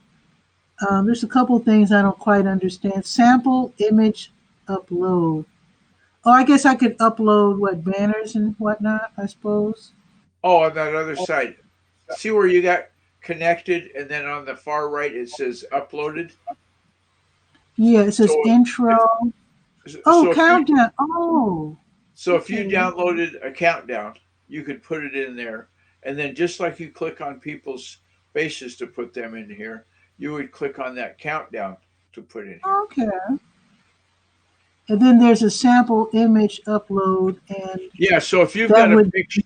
There's a couple things I don't quite understand. Sample image upload. Oh, I guess I could upload what banners and whatnot, I suppose. Oh, on that other side, see where you got connected, and then on the far right it says uploaded. Yeah, it says So, intro. so Oh, if you, countdown. Oh, so if you okay. downloaded a countdown, you could put it in there, and then just like you click on people's faces to put them in here, you would click on that countdown to put in here. Okay. And then there's a sample image upload, and Yeah. So if you've that got a would. picture,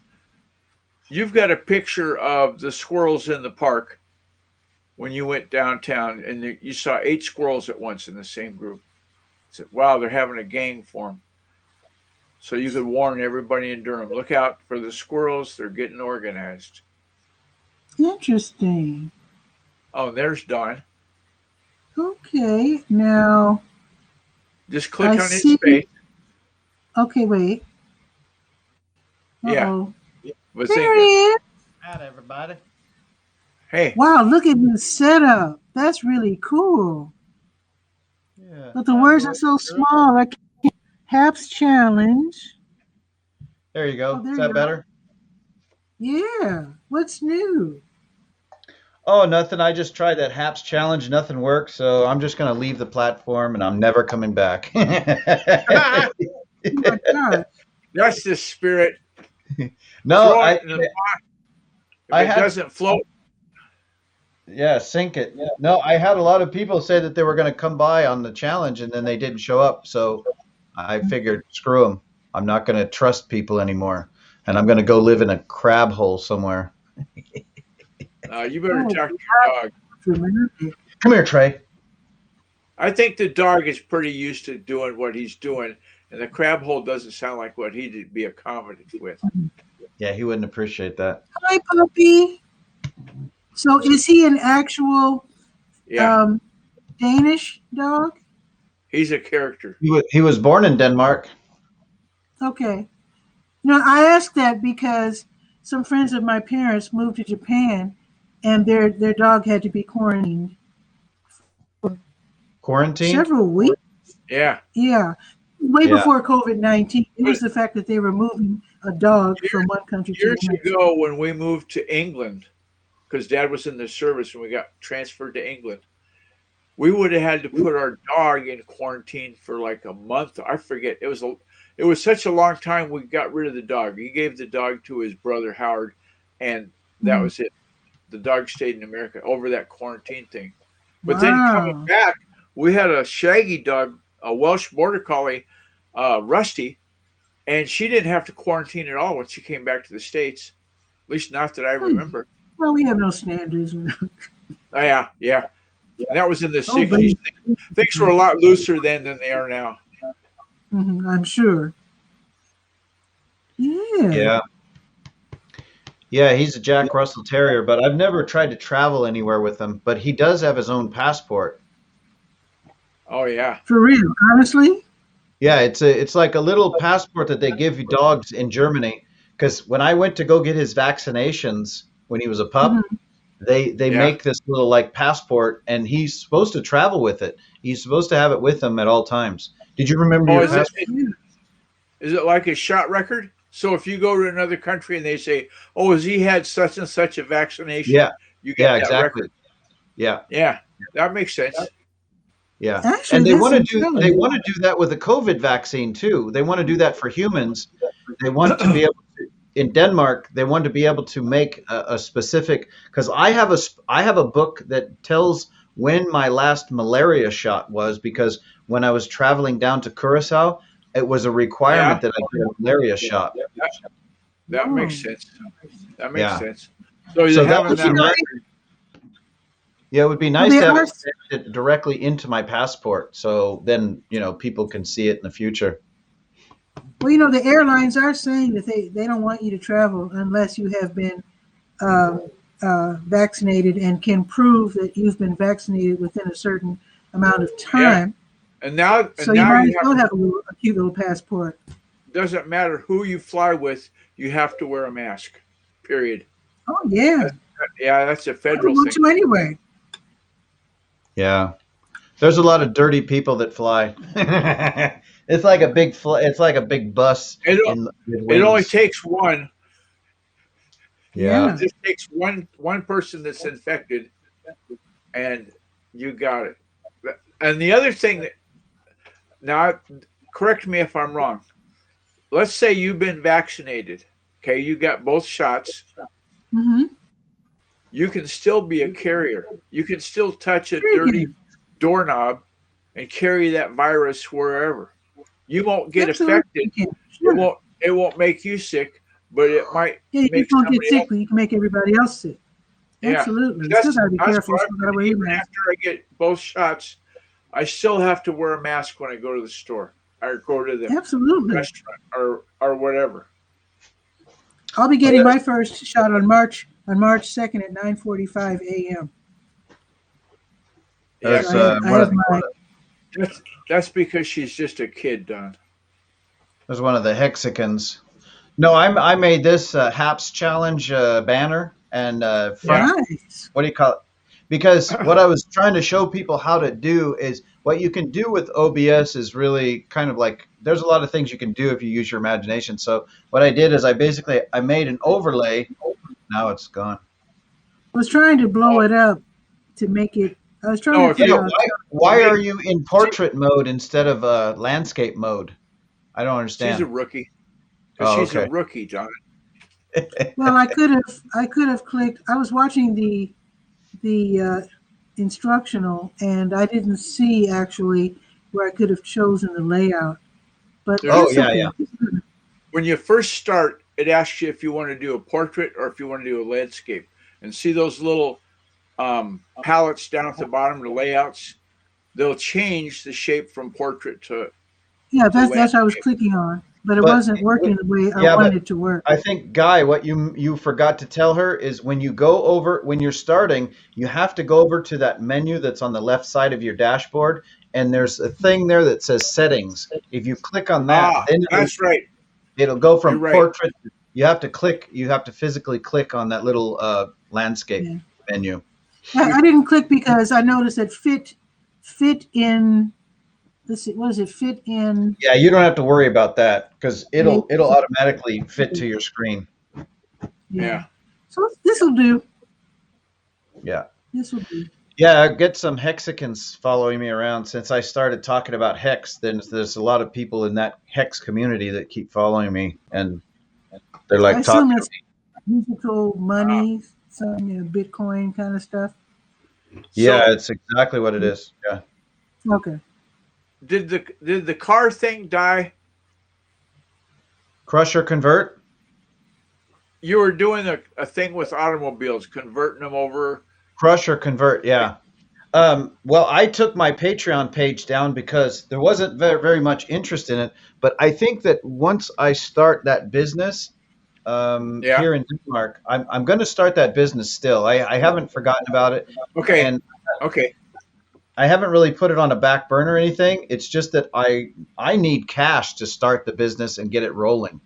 you've got a picture of the squirrels in the park when you went downtown, and you saw 8 squirrels at once in the same group. You said, "Wow, they're having a gang form." So you could warn everybody in Durham, look out for the squirrels. They're getting organized. Interesting. Oh, there's Don. Okay, now Just click I on his see. face. Okay, wait. Yeah. Uh-oh. What's There in he there? is. Hi, everybody. Hey, Wow, look at this setup. That's really cool. Yeah. But the Hi, words are boys. so small. I can't. Haps Challenge. There you go. Oh, there Is you that are. better? Yeah. What's new? Oh, nothing. I just tried that HAPS challenge. Nothing worked. So I'm just going to leave the platform and I'm never coming back. Oh my God. that's the spirit. No, Throw it in the pot. If I it had- doesn't float, yeah, sink it. No, I had a lot of people say that they were going to come by on the challenge and then they didn't show up. So I figured, screw them. I'm not going to trust people anymore. And I'm going to go live in a crab hole somewhere. you better Oh, talk to your dog. Remember? Come here, Trey. I think the dog is pretty used to doing what he's doing, and the crab hole doesn't sound like what he'd be accommodated with. Yeah, he wouldn't appreciate that. Hi, puppy. So is he an actual Yeah, Danish dog? he's a character. He was born in Denmark. Okay. No, I asked that because some friends of my parents moved to Japan and their dog had to be quarantined Quarantine? several weeks. Yeah. Yeah. Way Yeah. before COVID-19. It was the fact that they were moving a dog from one country to Years the next. ago, when we moved to England, because Dad was in the service and we got transferred to England, we would have had to put our dog in quarantine for like a month. I forget. It was such a long time. We got rid of the dog. He gave the dog to his brother Howard, and that was it. The dog stayed in America over that quarantine thing. But then coming Wow. back, we had a shaggy dog, a Welsh Border Collie, Rusty, and she didn't have to quarantine at all when she came back to the States. At least not that I remember. Well, we have no standards. Oh, yeah, yeah. And that was in the Oh, but- 60s. Things were a lot looser then than they are now. I'm sure. Yeah. Yeah. Yeah, he's a Jack Russell Terrier, but I've never tried to travel anywhere with him. But he does have his own passport. Oh, yeah. For real, honestly. Yeah, it's like a little passport that they give you dogs in Germany. Because when I went to go get his vaccinations when he was a pup, they Yeah. make this little like passport, and he's supposed to travel with it. He's supposed to have it with him at all times. Did you remember Oh, your is passport? is it like a shot record? So if you go to another country and they say, "Oh, has he had such and such a vaccination?" Yeah, you get yeah, that exactly. record. Yeah, Yeah, that makes sense. yeah. Actually, And they that's want to do intelligent. that with the COVID vaccine too. They want to do that for humans. They want to be able to, in Denmark, they want to be able to make a specific, because I have a book that tells when my last malaria shot was, because when I was traveling down to Curacao, it was a requirement that I get a malaria shot. That makes Oh. sense. That makes Yeah. sense. So you're So that having would that be nice. record. Yeah, it would be nice they to have are- it connected directly into my passport, so then people can see it in the future. Well, the airlines are saying that they don't want you to travel unless you have been vaccinated and can prove that you've been vaccinated within a certain amount of time. And now, So and you now might you as well have, have a cute little passport. doesn't matter who you fly with, you have to wear a mask. Period. Oh yeah, Yeah, that's a I would federal want thing. to anyway. Yeah. There's a lot of dirty people that fly. It's like a big it's like a big bus It, with it only wings. takes one. Yeah. It just takes one person that's infected, and you got it. And the other thing that now, correct me if I'm wrong. Let's say you've been vaccinated. Okay, you got both shots. Mm-hmm. You can still be a carrier. You can still touch a Sure you dirty can. doorknob and carry that virus wherever. You won't get Absolutely, affected. you can. Sure. It won't make you sick, but it might Yeah, you make just won't get somebody sick, else. but you can make everybody else sick. Yeah. Absolutely. You still gotta be That's careful. what Still I'm gotta wear doing. your Even mask. after I get both shots, I still have to wear a mask when I go to the store or go to the Absolutely. restaurant or whatever. I'll be getting my first shot on March 2nd at 9:45 a.m. Yeah, That's, So I have my that's because she's just a kid, Don. There's one of the Hexicans. No, I made this HAPS challenge banner and front. Yeah. nice. What do you call it? Because what I was trying to show people how to do is what you can do with OBS is really kind of like there's a lot of things you can do if you use your imagination. So what I did is I made an overlay. Now it's gone. I was trying to blow it up to make it. I was trying No, to if you- figure Yeah, out. why are you in portrait mode instead of landscape mode? I don't She's understand. a rookie. Oh, She's a okay. rookie, Don. Well, I could have clicked. I was watching the instructional, and I didn't see actually where I could have chosen the layout. But Oh, it's yeah, okay. yeah. When you first start, it asks you if you want to do a portrait or if you want to do a landscape. And see those little palettes down at the bottom, the layouts? They'll change the shape from portrait to Yeah, that's what I was landscape. clicking on, but it But- wasn't working the way I Yeah, but- wanted it to work. I think, Guy, what you forgot to tell her is when you're starting, you have to go over to that menu that's on the left side of your dashboard, and there's a thing there that says settings. If you click on that, then That's right. it'll go from You're right. portrait. You have to physically click on that little landscape Yeah. menu. I didn't click because I noticed that fit in. Let's see, what is it? Fit in. Yeah, you don't have to worry about that because it'll automatically fit to your screen. Yeah. So this will do. Yeah. This will do. Yeah, I get some Hexicans following me around since I started talking about Hex. Then there's a lot of people in that Hex community that keep following me, and they're I like assume talking. it's digital money, some Bitcoin kind of stuff. Yeah, So it's exactly what it is. Yeah. Okay. did the car thing die? Crush or convert? You were doing a thing with automobiles, converting them over. Crush or convert? Yeah. Well, I took my Patreon page down because there wasn't very much interest in it. But I think that once I start that business here in Denmark, I'm going to start that business still. I haven't forgotten about it. Okay. And Okay. I haven't really put it on a back burner or anything. It's just that I need cash to start the business and get it rolling.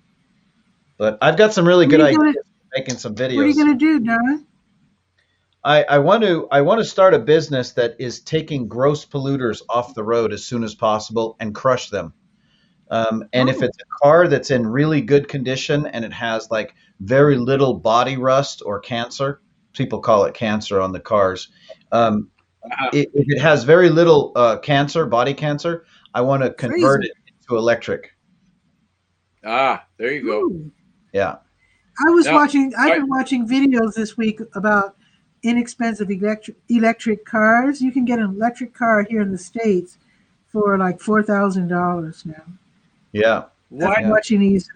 But I've got some really good ideas for making some videos. What are you gonna do, Don? I want to start a business that is taking gross polluters off the road as soon as possible and crush them. And if it's a car that's in really good condition and it has like very little body rust or cancer, people call it cancer on the cars. If it has very little body cancer, I want to convert it to electric. There you go. Ooh. Yeah. I've been watching videos this week about inexpensive electric cars. You can get an electric car here in the States for like $4,000 now. Yeah. What? I'm watching these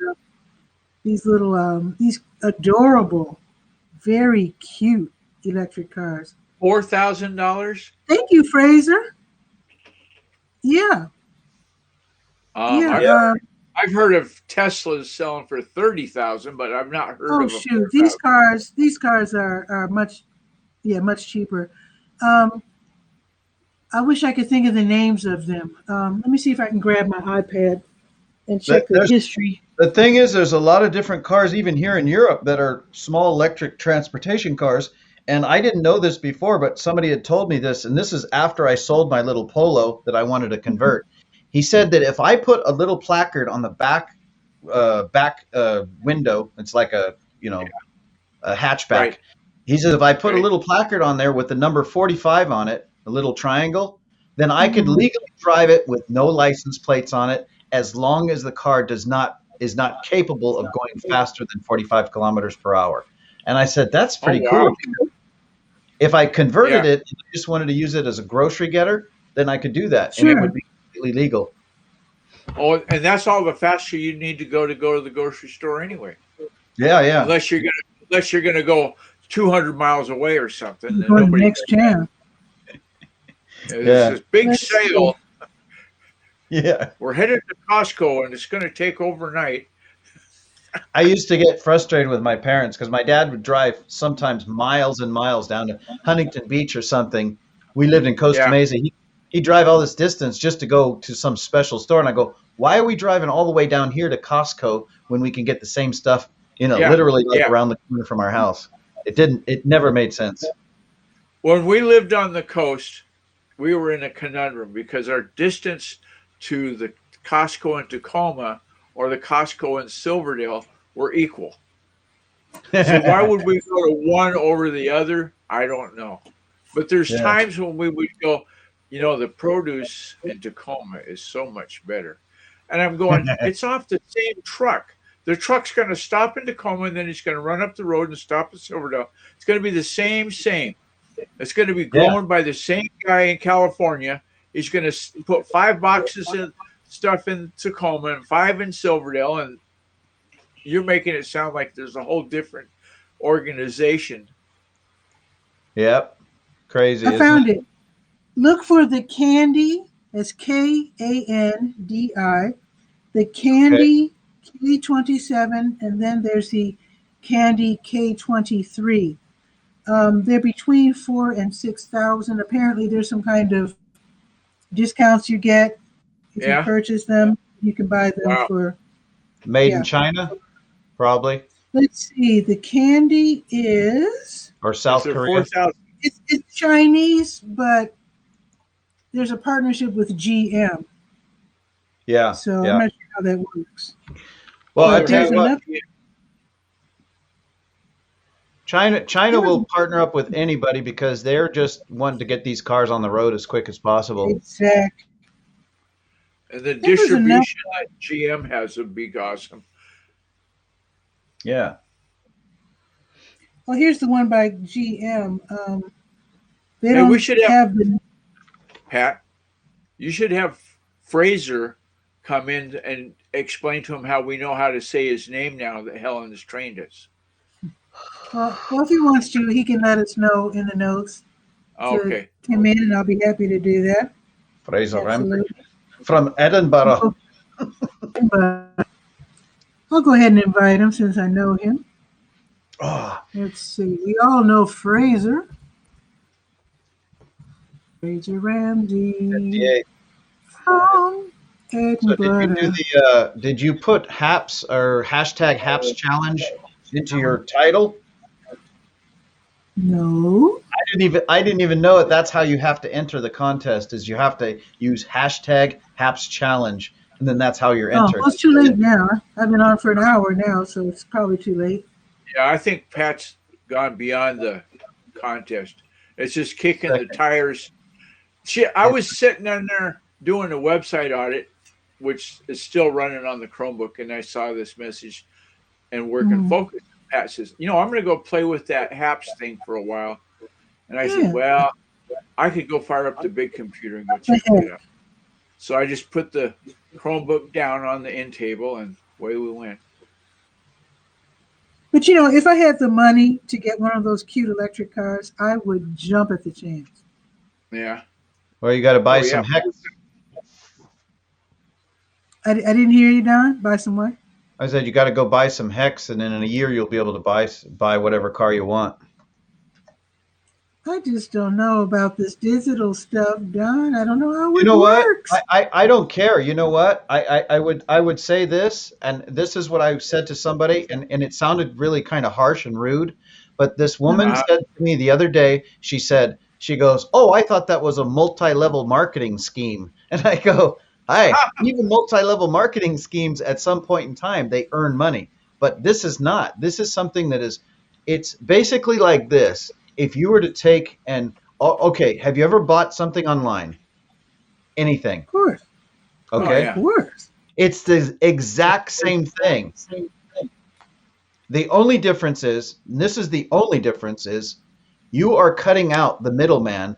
little these adorable, very cute electric cars. $4,000? Thank you, Fraser. Yeah. Yeah. I've heard of Teslas selling for 30,000, but I've not heard Oh of a shoot, 4,000. these cars are much cheaper. Um, I wish I could think of the names of them. Let me see if I can grab my iPad and check the There's history. the thing is, there's a lot of different cars, even here in Europe, that are small electric transportation cars. And I didn't know this before, but somebody had told me this, and this is after I sold my little Polo that I wanted to convert. He said that if I put a little placard on the back window, it's like a hatchback. Right. He says if I put a Right. little placard on there with the number 45 on it, a little triangle, then I could Mhm. legally drive it with no license plates on it, as long as the car is not capable of going faster than 45 kilometers per hour. And I said, that's Oh, pretty wow. cool. If I converted Yeah. it and I just wanted to use it as a grocery getter, then I could do that, and it Sure. would be completely legal. Oh, and that's all the faster you need to go to the grocery store anyway. Yeah, yeah. Unless you're gonna go 200 miles away or something. Then Go to the nobody. next jam. It's Yeah. this big Let's sale. Yeah. We're headed to Costco, and it's going to take overnight. I used to get frustrated with my parents because my dad would drive sometimes miles and miles down to Huntington Beach or something. We lived in Costa Yeah. Mesa. He'd drive all this distance just to go to some special store. And I go, why are we driving all the way down here to Costco when we can get the same stuff, Yeah. literally like Yeah. around the corner from our house? It never made sense. When we lived on the coast, we were in a conundrum because our distance to the Costco in Tacoma or the Costco in Silverdale were equal. So why would we go to one over the other? I don't know. But there's Yeah. times when we would go, the produce in Tacoma is so much better. And I'm going, it's off the same truck. The truck's going to stop in Tacoma and then it's going to run up the road and stop at Silverdale. It's going to be the same. It's going to be grown by the same guy in California. He's going to put 5 boxes of stuff in Tacoma and 5 in Silverdale. And you're making it sound like there's a whole different organization. Yep. Crazy. I isn't found it? it. Look for the Candy. That's Kandi. The Candy K27, and then there's the Candy K23. They're between 4,000 and 6,000. Apparently, there's some kind of discounts you get if you Yeah. purchase them. You can buy them Wow. for. Made Yeah. in China, probably, Let's see. The Candy is or South Is there Korea. 4,000? it's Chinese, but there's a partnership with GM, Yeah. so Yeah. I'm not sure how that works. Well, I But tell there's you what, enough. China will partner up with anybody because they're just wanting to get these cars on the road as quick as possible. Exactly. And the There was enough. distribution that GM has would be awesome. Yeah. Well, here's the one by GM. They Hey, don't we should have- have the. Pat, you should have Fraser come in and explain to him how we know how to say his name now that Helen has trained us. Well, if he wants to, he can let us know in the notes. Okay. Come in, and I'll be happy to do that. Fraser Ramsey Absolutely. from Edinburgh. But I'll go ahead and invite him since I know him. Oh, Let's see. We all know Fraser. Fraser Ramsey yeah. from So did Edinburgh. did you put HAPS or hashtag HAPS challenge into your title? No. I didn't even know it. That's how you have to enter the contest, is you have to use hashtag HAPS challenge, and then that's how you're Oh, entered. well, it's too late now. I've been on for an hour now, so it's probably too late. Yeah, I think Pat's gone beyond the contest. It's just kicking the tires. I was sitting in there doing a website audit, which is still running on the Chromebook, and I saw this message and working focus. Pat says, I'm going to go play with that HAPS thing for a while. And I Yeah. said, well, I could go fire up the big computer and go check it out. So I just put the Chromebook down on the end table and away we went. But if I had the money to get one of those cute electric cars, I would jump at the chance. Yeah. Well, you got to buy Oh, yeah. some hex. I didn't hear you, Don. Buy some what? I said you got to go buy some hex, and then in a year you'll be able to buy whatever car you want. I just don't know about this digital stuff, Don. I don't know how You it know what? works. I don't care. You know what? I would say this, and this is what I said to somebody, and it sounded really kind of harsh and rude, but this woman Uh, said to me the other day, she goes, "Oh, I thought that was a multi-level marketing scheme." And I go, "Hi, even multi-level marketing schemes at some point in time, they earn money. But this is not. This is something that is, it's basically like this. If you were to take and, okay, have you ever bought something online? Anything? Of course, Oh, Okay. yeah. of course. It's the exact same thing. The only difference is, and this is the only difference is, you are cutting out the middleman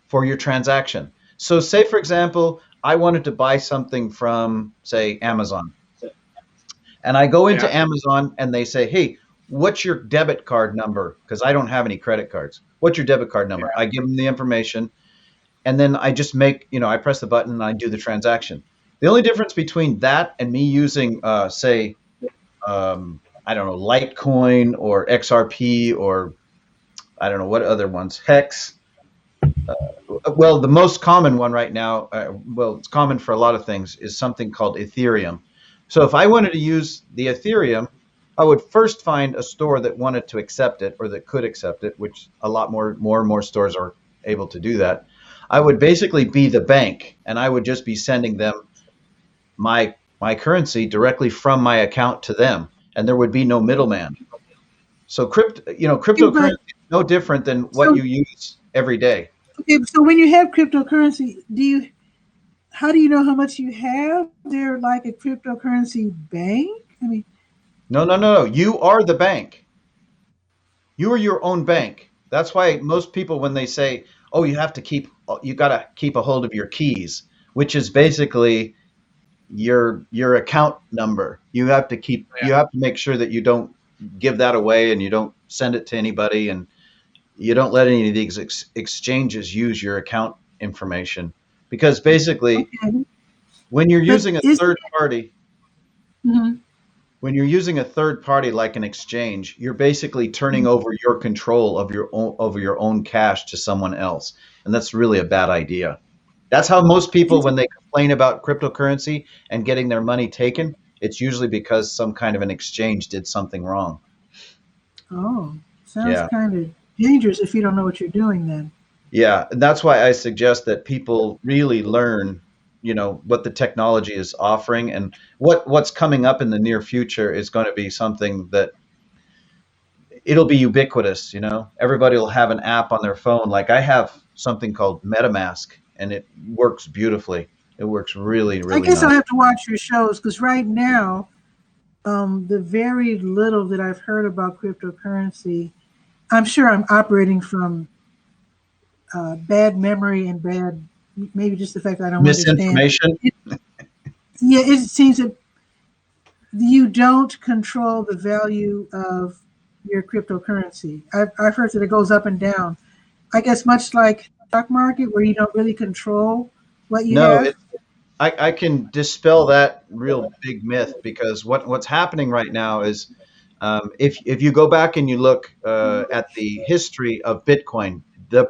for your transaction. So say, for example, I wanted to buy something from, say, Amazon. And I go into Yeah. Amazon and they say, "Hey, what's your debit card number?" Because I don't have any credit cards. "What's your debit card number?" I give them the information, and then I just I press the button and I do the transaction. The only difference between that and me using, say, I don't know, Litecoin or XRP or I don't know what other ones, Hex. Well, the most common one right now, well, it's common for a lot of things, is something called Ethereum. So if I wanted to use the Ethereum, I would first find a store that wanted to accept it or that could accept it, which a lot more and more stores are able to do that. I would basically be the bank, and I would just be sending them my currency directly from my account to them, and there would be no middleman. So cryptocurrency is no different than what So you use every day. okay, so when you have cryptocurrency, how do you know how much you have? They're like a cryptocurrency bank. I mean, No, no, no, no. You are the bank. You are your own bank. That's why most people, when they say, "Oh, you got to keep a hold of your keys," which is basically your account number. You have to make sure that you don't give that away and you don't send it to anybody and you don't let any of these exchanges use your account information because basically okay, when you're but using a is third party mhm. when you're using a third party like an exchange, you're basically turning over your control of your own cash to someone else, and that's really a bad idea. That's how most people, Is- when they complain about cryptocurrency and getting their money taken, it's usually because some kind of an exchange did something wrong. oh, sounds Yeah. kind of dangerous if you don't know what you're doing. Then Yeah, and that's why I suggest that people really learn, what the technology is offering and what's coming up in the near future is going to be something that it'll be ubiquitous. Everybody will have an app on their phone. Like I have something called MetaMask and it works beautifully. It works really, I really guess I'll nice. have to watch your shows because right now, the very little that I've heard about cryptocurrency, I'm sure I'm operating from bad memory and maybe just the fact that I don't understand. Misinformation. Yeah, it seems that you don't control the value of your cryptocurrency. I've heard that it goes up and down. I guess much like stock market, where you don't really control what you No, have. I can dispel that real big myth because what's happening right now is if you go back and you look at the history of Bitcoin, the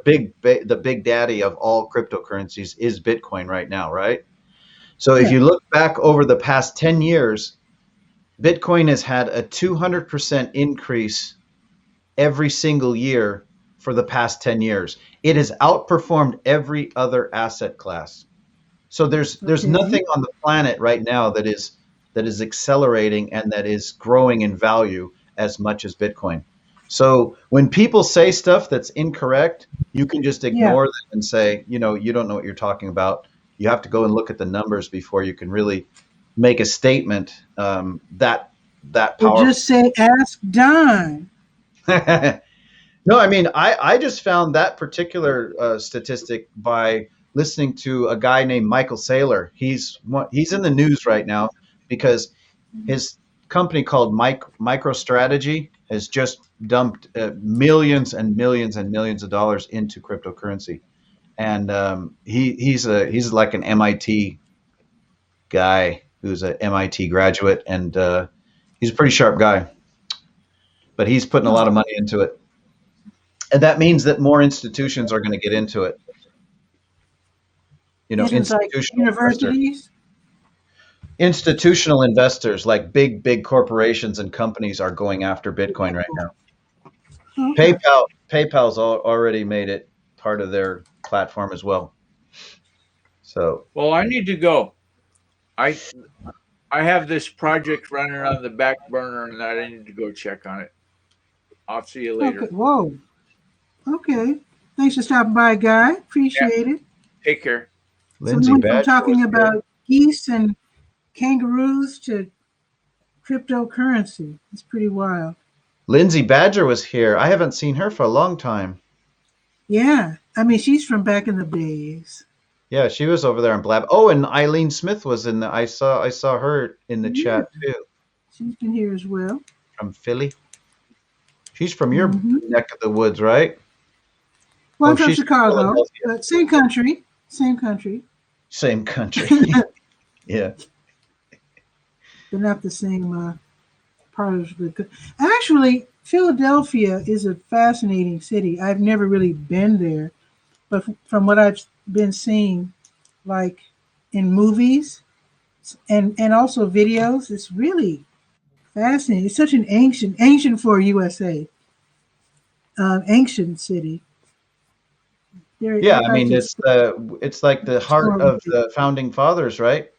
big daddy of all cryptocurrencies is Bitcoin right now, right? So if Yeah. you look back over the past 10 years, Bitcoin has had a 200% increase every single year for the past 10 years. It has outperformed every other asset class. So there's Okay. nothing on the planet right now that is accelerating and that is growing in value as much as Bitcoin. So when people say stuff that's incorrect, you can just Yeah. ignore them and say, you don't know what you're talking about. You have to go and look at the numbers before you can really make a statement that Or powerful. just say, ask Don. No, I mean, I just found that particular statistic by listening to a guy named Michael Saylor. He's in the news right now because his company called MicroStrategy has just dumped millions and millions and millions of dollars into cryptocurrency, and he's like an MIT guy who's an MIT graduate, and he's a pretty sharp guy. But he's putting a lot of money into it, and that means that more institutions are going to get into it. You know, It's like universities. Institutional investors like big corporations and companies are going after Bitcoin right now. Okay. PayPal's already made it part of their platform as well. So, Well, I need to go. I have this project running on the back burner, and I need to go check on it. I'll see you later. Okay. Whoa. Okay. Thanks for stopping by, Guy. Appreciate it. Take care. So we Lindsay went from Badger talking was here. about geese and kangaroos to cryptocurrency. It's pretty wild. Lindsay Badger was here. I haven't seen her for a long time. Yeah. I mean, she's from back in the days. Yeah, she was over there on Blab. Oh, and Eileen Smith was in the. I saw her in the chat too, She's been here as well. from Philly. She's from your Mhm. neck of the woods, right? Well, Oh, I'm from she's from Chicago, Philadelphia. but same country. Same country. Same country. Yeah. But not the same part of the. Actually, Philadelphia is a fascinating city. I've never really been there, but from what I've been seeing, like in movies and also videos, it's really fascinating. It's such an ancient for USA, ancient city. Yeah, I mean it's like the heart of the founding fathers, right?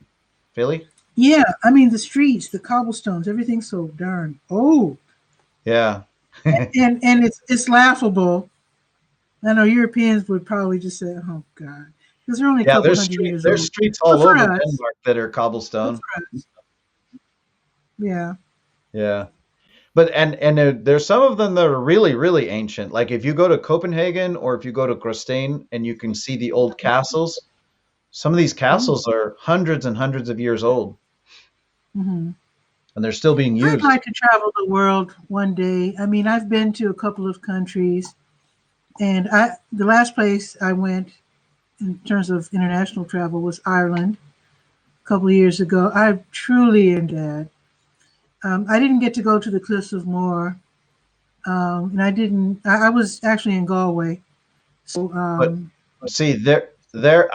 Philly? Yeah, I mean the streets, the cobblestones, everything's so darn old. Yeah. and it's laughable. I know Europeans would probably just say, "Oh God," because they're only a Yeah, couple there's hundred years there's old. streets all But for over us- Denmark that are cobblestone. Yeah, Yeah. But there's some of them that are really ancient. Like if you go to Copenhagen or if you go to Gråsten and you can see the old castles, some of these castles are hundreds and hundreds of years old, hmm and they're still being I'd used. like to travel the world one day. I mean, I've been to a couple of countries, and the last place I went in terms of international travel was Ireland a couple of years ago. I truly am glad. I didn't get to go to the Cliffs of Moher, and I didn't. I was actually in Galway, so See,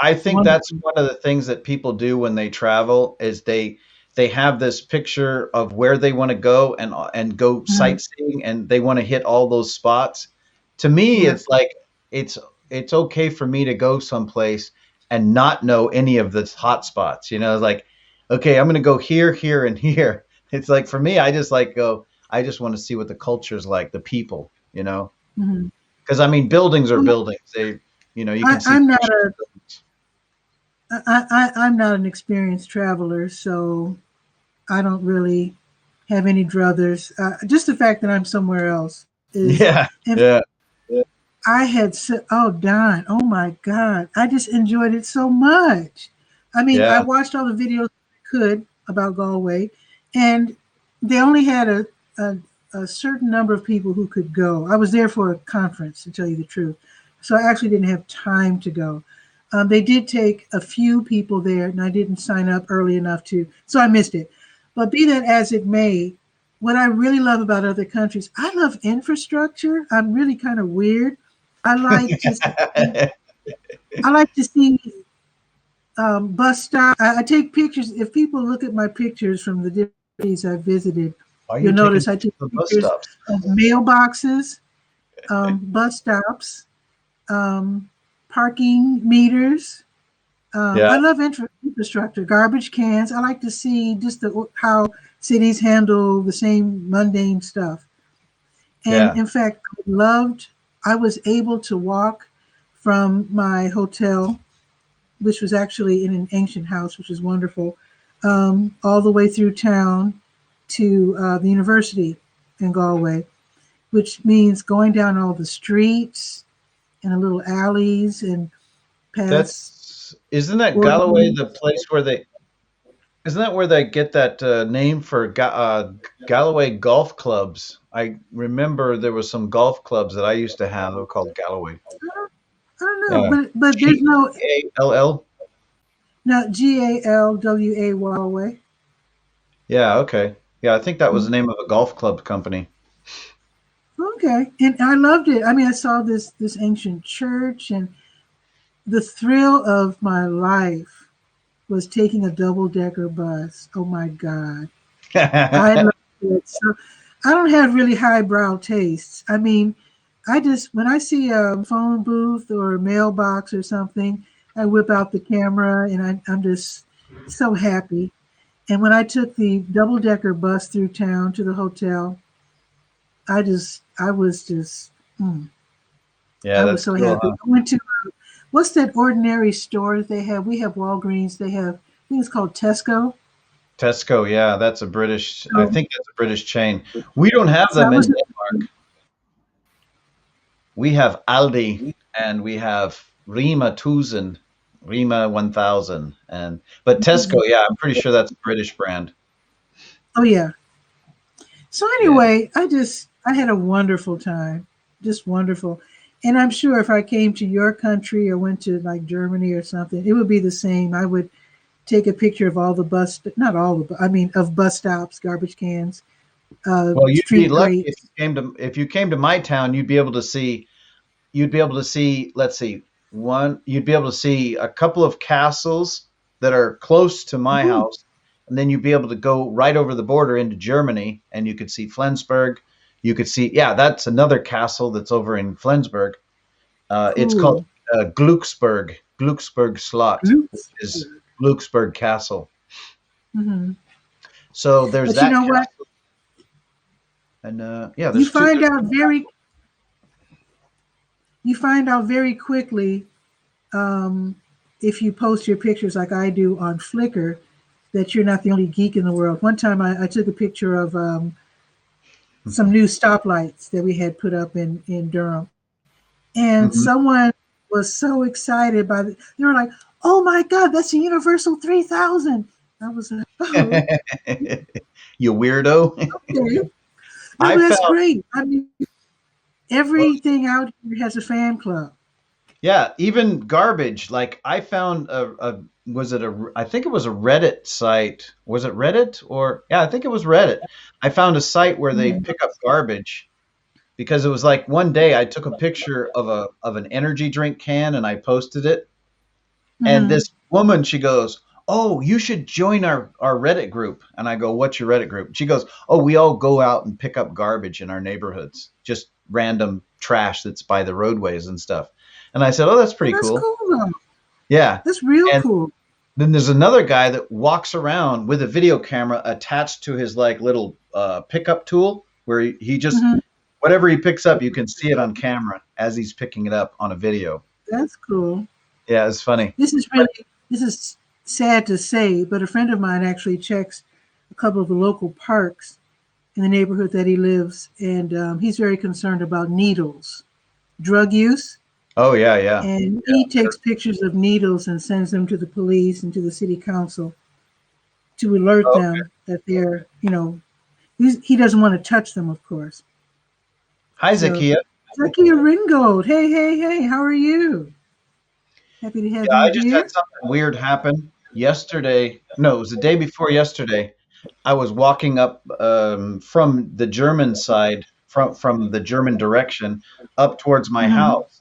I think that's one of the things that people do when they travel is they have this picture of where they want to go and go sightseeing, and they want to hit all those spots. To me, Yeah. it's like it's okay for me to go someplace and not know any of the hot spots. You know, like, okay, I'm going to go here, here, and here. It's like for me, I just want to see what the culture's like, the people, you know, mhm. because I mean, buildings are buildings. They, you know, you can see. I'm not I'm not an experienced traveler, so I don't really have any druthers. Just the fact that I'm somewhere else is. Yeah, and yeah. I had said, "Oh, Don! Oh my God! I just enjoyed it so much." I mean, Yeah. I watched all the videos I could about Galway, and they only had a certain number of people who could go. I was there for a conference, to tell you the truth, so I actually didn't have time to go. They did take a few people there, and I didn't sign up early enough so I missed it. But be that as it may, what I really love about other countries, I love infrastructure. I'm really kind of weird. I like to see bus stop. I take pictures. If people look at my pictures from the different cities I visited, Why are you'll taking notice I take the bus pictures stops? of mailboxes, bus stops, parking meters. Yeah. I love infrastructure, garbage cans. I like to see just how cities handle the same mundane stuff. And Yeah. in fact, I was able to walk from my hotel, which was actually in an ancient house, which was wonderful, all the way through town to the university in Galway, which means going down all the streets and the little alleys and past. Isn't that Or- Galloway the place where isn't that where they get that name for Galloway golf clubs? I remember there was some golf clubs that I used to have. They were called Galloway. I don't know, but there's no Gall. GALWAY. Yeah, okay. Yeah, I think that was the name of a golf club company. Okay, and I loved it. I mean, I saw this ancient church, and the thrill of my life was taking a double decker bus. Oh my God, I loved it. So I don't have really highbrow tastes. I mean, I just when I see a phone booth or a mailbox or something, I whip out the camera, and I'm just so happy. And when I took the double decker bus through town to the hotel, I was just. Yeah, I was that's so cool, happy. huh? I went to what's that ordinary store that they have? We have Walgreens. They have I think it's called Tesco. Tesco, yeah, that's a British, I So, think that's a British chain. We don't have so I them in was Denmark. We have Aldi and we have Rima 1000, Rima 1000 and but Tesco, yeah, I'm pretty sure that's a British brand. oh yeah. So Yeah. anyway, I had a wonderful time, just wonderful. And I'm sure if I came to your country or went to like Germany or something, it would be the same. I would take a picture of all the bus, not all the, I mean, of bus stops, garbage cans, Well, you'd be street lucky if grates. you came to my town, you'd be able to see, let's see, you'd be able to see a couple of castles that are close to my Ooh, house, and then you'd be able to go right over the border into Germany, and you could see Flensburg. You could see, yeah, that's another castle that's over in Flensburg. It's called cool. Glucksburg Slot, which Oops. is Glucksburg Castle. Mhm. So there's But you that know what? castle, and yeah, You there's two. find out very you find out very quickly um, if you post your pictures like I do on Flickr that you're not the only geek in the world. One time I took a picture of some new stoplights that we had put up in Durham, and Mhm. someone was so excited by the. They were like, "Oh my God, that's a Universal 3000!" I was like, "Oh, You weirdo. okay, no, I but that's found great. I mean, well, everything out here has a fan club." yeah, even garbage. Like I found a was it a I think it was a Reddit site. Was it Reddit or yeah, I think it was Reddit. I found a site where they Mhm. pick up garbage because it was like one day I took a picture of an energy drink can and I posted it, and Mhm. this woman, she goes, "Oh, you should join our Reddit group." And I go, "What's your Reddit group?" She goes, "Oh, we all go out and pick up garbage in our neighborhoods, just random trash that's by the roadways and stuff." And I said, "Oh, that's Oh, pretty that's cool." cool though. Yeah. That's real And cool. then there's another guy that walks around with a video camera attached to his like little pickup tool where he just Mhm. whatever he picks up, you can see it on camera as he's picking it up on a video. That's cool. Yeah, it's funny. This is sad to say, but a friend of mine actually checks a couple of the local parks in the neighborhood that he lives, and he's very concerned about needles, drug use, Oh yeah, yeah. and he takes pictures of needles and sends them to the police and to the city council to alert Oh, them that they're, he doesn't want to touch them, of course. hi, So, Zakia. Zakia Ringold, hey, hey, hey, how are you? Happy to have Yeah, you I just had here. something weird happen yesterday. No, it was the day before yesterday. I was walking up from the German side, from the German direction, up towards my Mhm. house,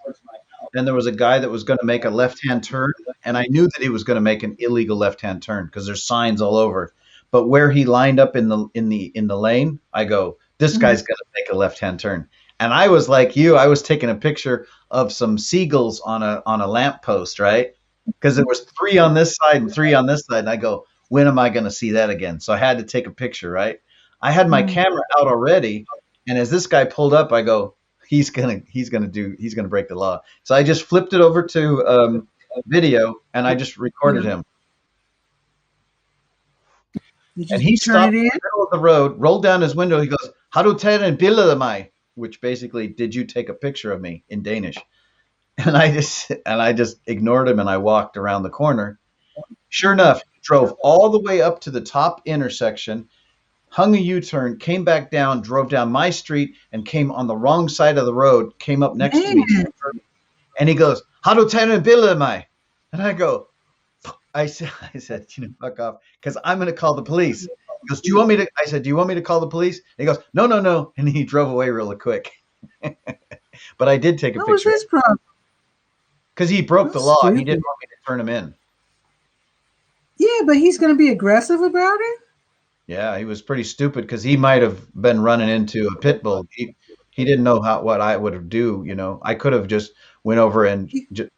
and there was a guy that was going to make a left-hand turn, and I knew that he was going to make an illegal left-hand turn because there's signs all over. But where he lined up in the lane, I go, this Mhm. guy's going to make a left-hand turn. And I was like you, I was taking a picture of some seagulls on a lamppost, right? Because there was three on this side and three on this side, and I go, when am I going to see that again? So I had to take a picture, right? I had my Mhm. camera out already, and as this guy pulled up, I go, he's gonna break the law. So I just flipped it over to video and I just recorded Yeah. him. Did And you he turn it stopped in in? the middle of the road, rolled down his window. He goes, "Har du taget en billede af mig?" Which basically, did you take a picture of me in Danish? And I just ignored him and I walked around the corner. Sure enough, he drove all the way up to the top intersection, hung a U-turn, came back down, drove down my street, and came on the wrong side of the road, came up next to me, Man, and he goes, "How do ten and bill am I?" And I go, I said, fuck off, because I'm going to call the police. He goes, "Do you want me to?" I said, "Do you want me to call the police?" And he goes, "No, no, no," and he drove away really quick. But I did take a What was picture his problem? because he broke the That's law. He stupid. didn't want me to turn him in. Yeah, but he's going to be aggressive about it. Yeah, he was pretty stupid because he might have been running into a pit bull. He didn't know what I would do. You know, I could have just went over and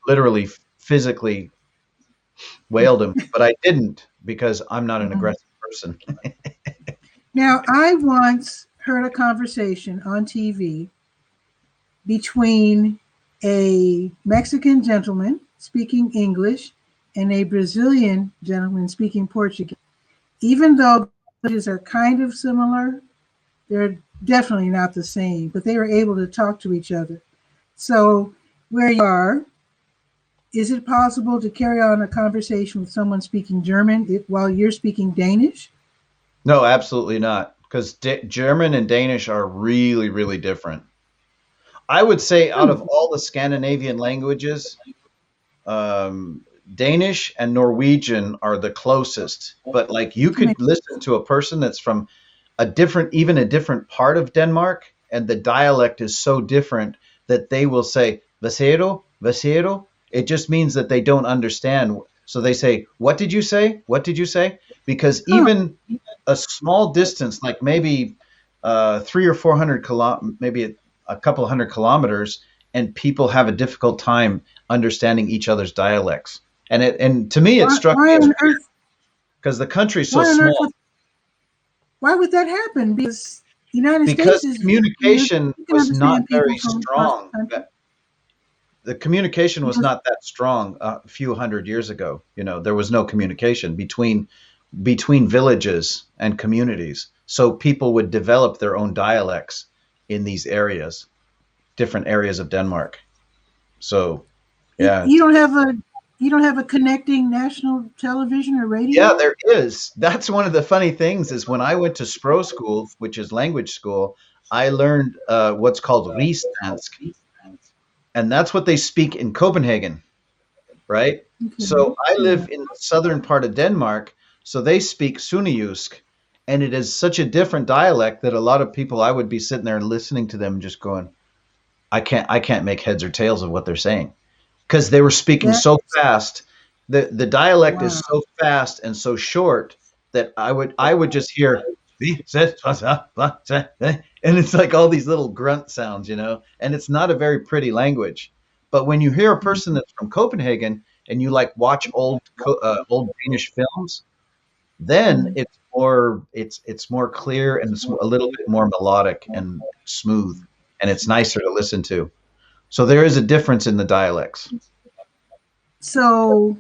literally physically wailed him, but I didn't because I'm not an aggressive person. Now, I once heard a conversation on TV between a Mexican gentleman speaking English and a Brazilian gentleman speaking Portuguese. Even though languages are kind of similar, they're definitely not the same, but they were able to talk to each other. So, where you are, is it possible to carry on a conversation with someone speaking German while you're speaking Danish? No, absolutely not, because German and Danish are really, really different. I would say out of all the Scandinavian languages, Danish and Norwegian are the closest. But like you could listen to a person that's from even a different part of Denmark, and the dialect is so different that they will say "Vasero, Vasero." It just means that they don't understand. So they say, "What did you say? What did you say?" Because even a small distance, like maybe 300 or 400 maybe a couple hundred kilometers, and people have a difficult time understanding each other's dialects. And to me, it struck me because the country's so small. Why would that happen? Because United Because States is communication was not very strong. The communication was not that strong a few hundred years ago. You know, there was no communication between villages and communities. So people would develop their own dialects in these areas, different areas of Denmark. So, yeah. You don't have a connecting national television or radio? Yeah, there is. That's one of the funny things is when I went to Spro School, which is language school, I learned what's called Rigsdansk. And that's what they speak in Copenhagen, right? Okay. So I live in the southern part of Denmark, so they speak Sønderjysk, and it is such a different dialect that a lot of people, I would be sitting there and listening to them just going, I can't make heads or tails of what they're saying. Because they were speaking so fast. The dialect is so fast and so short that I would just hear, and it's like all these little grunt sounds, you know, and it's not a very pretty language. But when you hear a person that's from Copenhagen and you like watch old Danish films, then it's more clear and it's a little bit more melodic and smooth, and it's nicer to listen to. So there is a difference in the dialects. So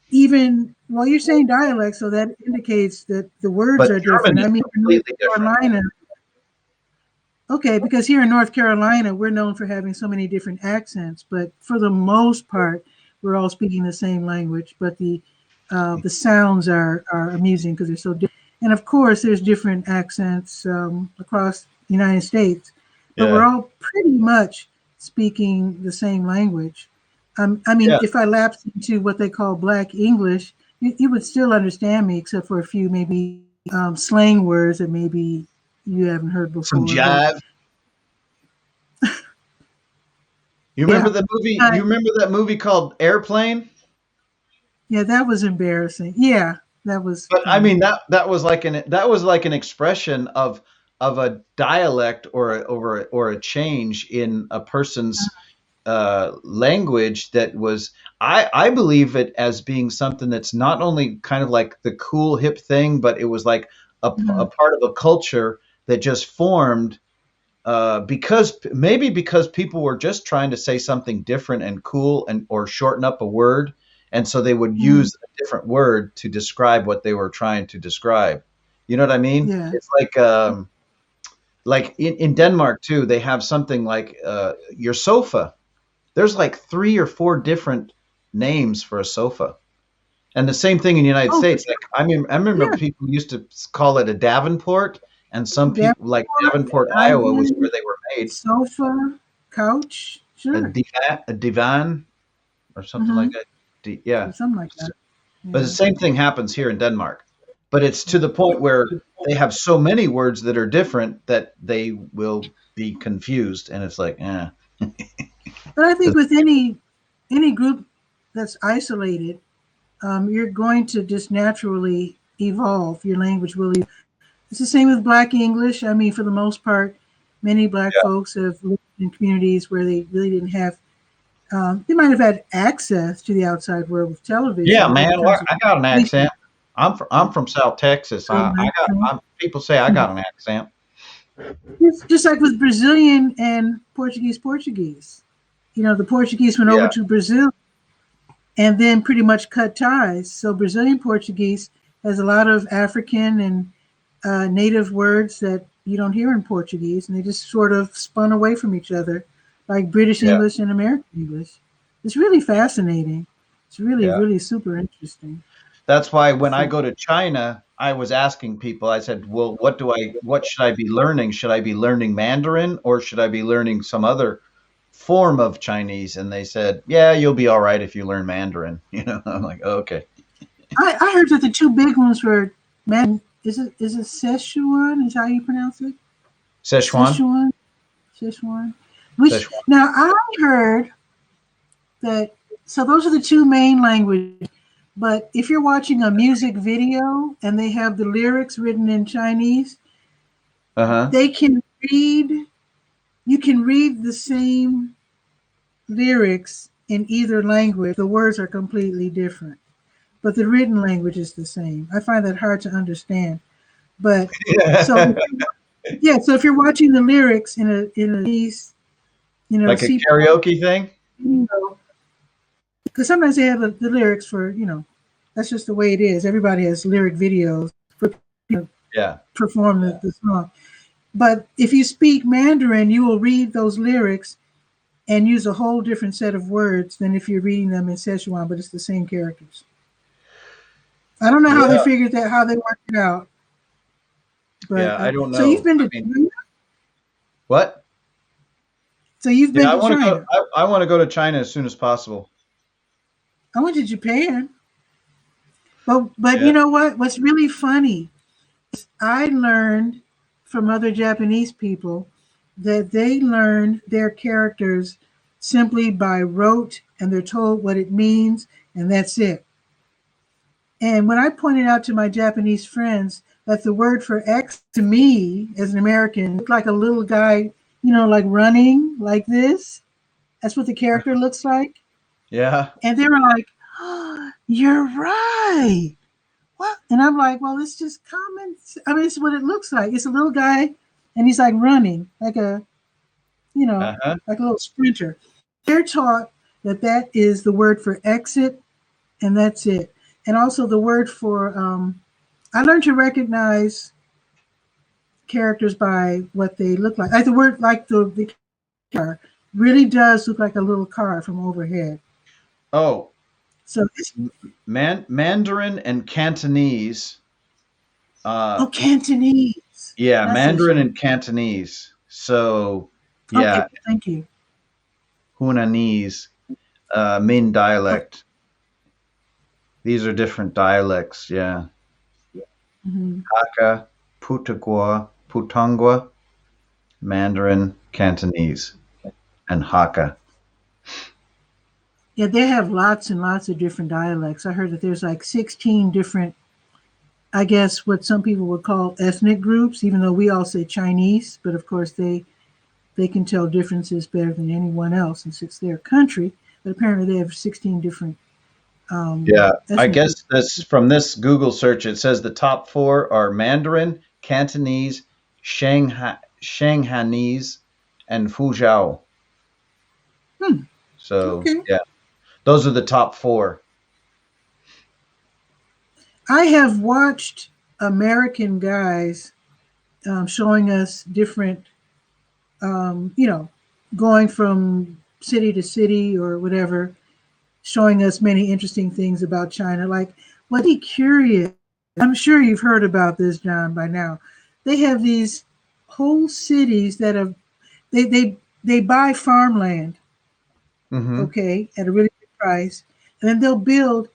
even you're saying dialect, so that indicates that the words are different. I mean, North Carolina. Okay, because here in North Carolina, we're known for having so many different accents, but for the most part, we're all speaking the same language. But the sounds are amusing because they're so different. And of course, there's different accents across the United States, but we're all pretty much speaking the same language. I mean, if I lapsed into what they call Black English, you would still understand me, except for a few maybe slang words that maybe you haven't heard before. Some jive. You remember the movie? You remember that movie called Airplane? Yeah, that was embarrassing. Yeah, that was. But I mean, that was like an expression of a dialect or a change in a person's language that was, I believe it as being something that's not only kind of like the cool hip thing, but it was like a part of a culture that just formed because people were just trying to say something different and cool or shorten up a word. And so they would use a different word to describe what they were trying to describe. You know what I mean? Yeah. It's like in Denmark too, they have something like your sofa. There's like 3 or 4 different names for a sofa. And the same thing in the United States. Like I remember people used to call it a Davenport, and some people like Davenport, Iowa was where they were made. Sofa, couch, sure. A divan or something like that. Something like that. Yeah. But the same thing happens here in Denmark. but it's to the point where they have so many words that are different that they will be confused, and it's like, eh. But I think with any group that's isolated, you're going to just naturally evolve. Your language will. It's the same with Black English. I mean, for the most part, many Black Yeah. folks have lived in communities where they really didn't have. They might have had access to the outside world with television. Yeah, but in man, terms of I got an accent. I'm from South Texas. People say I got an accent. It's just like with Brazilian and Portuguese. You know, the Portuguese went over Yeah. to Brazil and then pretty much cut ties. So Brazilian Portuguese has a lot of African and native words that you don't hear in Portuguese, and they just sort of spun away from each other, like British Yeah. English and American English. It's really fascinating. It's really, Yeah. really super interesting. That's why when I go to China, I was asking people, I said, well, what should I be learning? Should I be learning Mandarin or should I be learning some other form of Chinese? And they said, yeah, you'll be all right if you learn Mandarin. You know, I'm like, okay. I heard that the two big ones were is it Szechuan? Is how you pronounce it? Sichuan? Szechuan. Which Szechuan. now I heard that. So those are the two main languages. But if you're watching a music video and they have the lyrics written in Chinese, Uh-huh. they can read. You can read the same lyrics in either language. The words are completely different, but the written language is the same. I find that hard to understand. But so yeah, so if you're watching the lyrics in a piece, you know, Like a karaoke thing? because sometimes they have the lyrics for, that's just the way it is. Everybody has lyric videos for Yeah. perform the song. But if you speak Mandarin, you will read those lyrics and use a whole different set of words than if you're reading them in Szechuan, but it's the same characters. I don't know how they figured that, how they worked it out. But, Yeah, I don't know. So you've been to China? What? So you've been Yeah, to China. I want to go to China as soon as possible. I went to Japan. But Yeah. You know what? What's really funny is I learned from other Japanese people that they learn their characters simply by rote, and they're told what it means, and that's it. And when I pointed out to my Japanese friends that the word for X to me as an American looked like a little guy, like running like this. That's what the character looks like. Yeah. And they were like, oh, you're right. What? And I'm like, well, it's just common. I mean, it's what it looks like. It's a little guy and he's like running like a, like a little sprinter. They're taught that is the word for exit, and that's it. And also the word for, I learned to recognize characters by what they look like. Like the word, like the car really does look like a little car from overhead. Oh, so Mandarin and Cantonese. Cantonese. Yeah, that's Mandarin and Cantonese. So, yeah. Okay, thank you. Hunanese, Min dialect. These are different dialects, yeah. Mm-hmm. Hakka, Putagua, Putangwa, Mandarin, Cantonese, and Hakka. Yeah, they have lots and lots of different dialects. I heard that there's like 16 different, I guess, what some people would call ethnic groups, even though we all say Chinese. But of course, they can tell differences better than anyone else since it's their country. But apparently they have 16 different. Yeah, I guess from this Google search, it says the top 4 are Mandarin, Cantonese, Shanghainese, and Fuzhou. So, yeah, those are the top 4. I have watched American guys showing us different, going from city to city or whatever, showing us many interesting things about China. Like, what be curious, I'm sure you've heard about this, John, by now. They have these whole cities that have, they buy farmland, okay, at a really good price, and then they'll build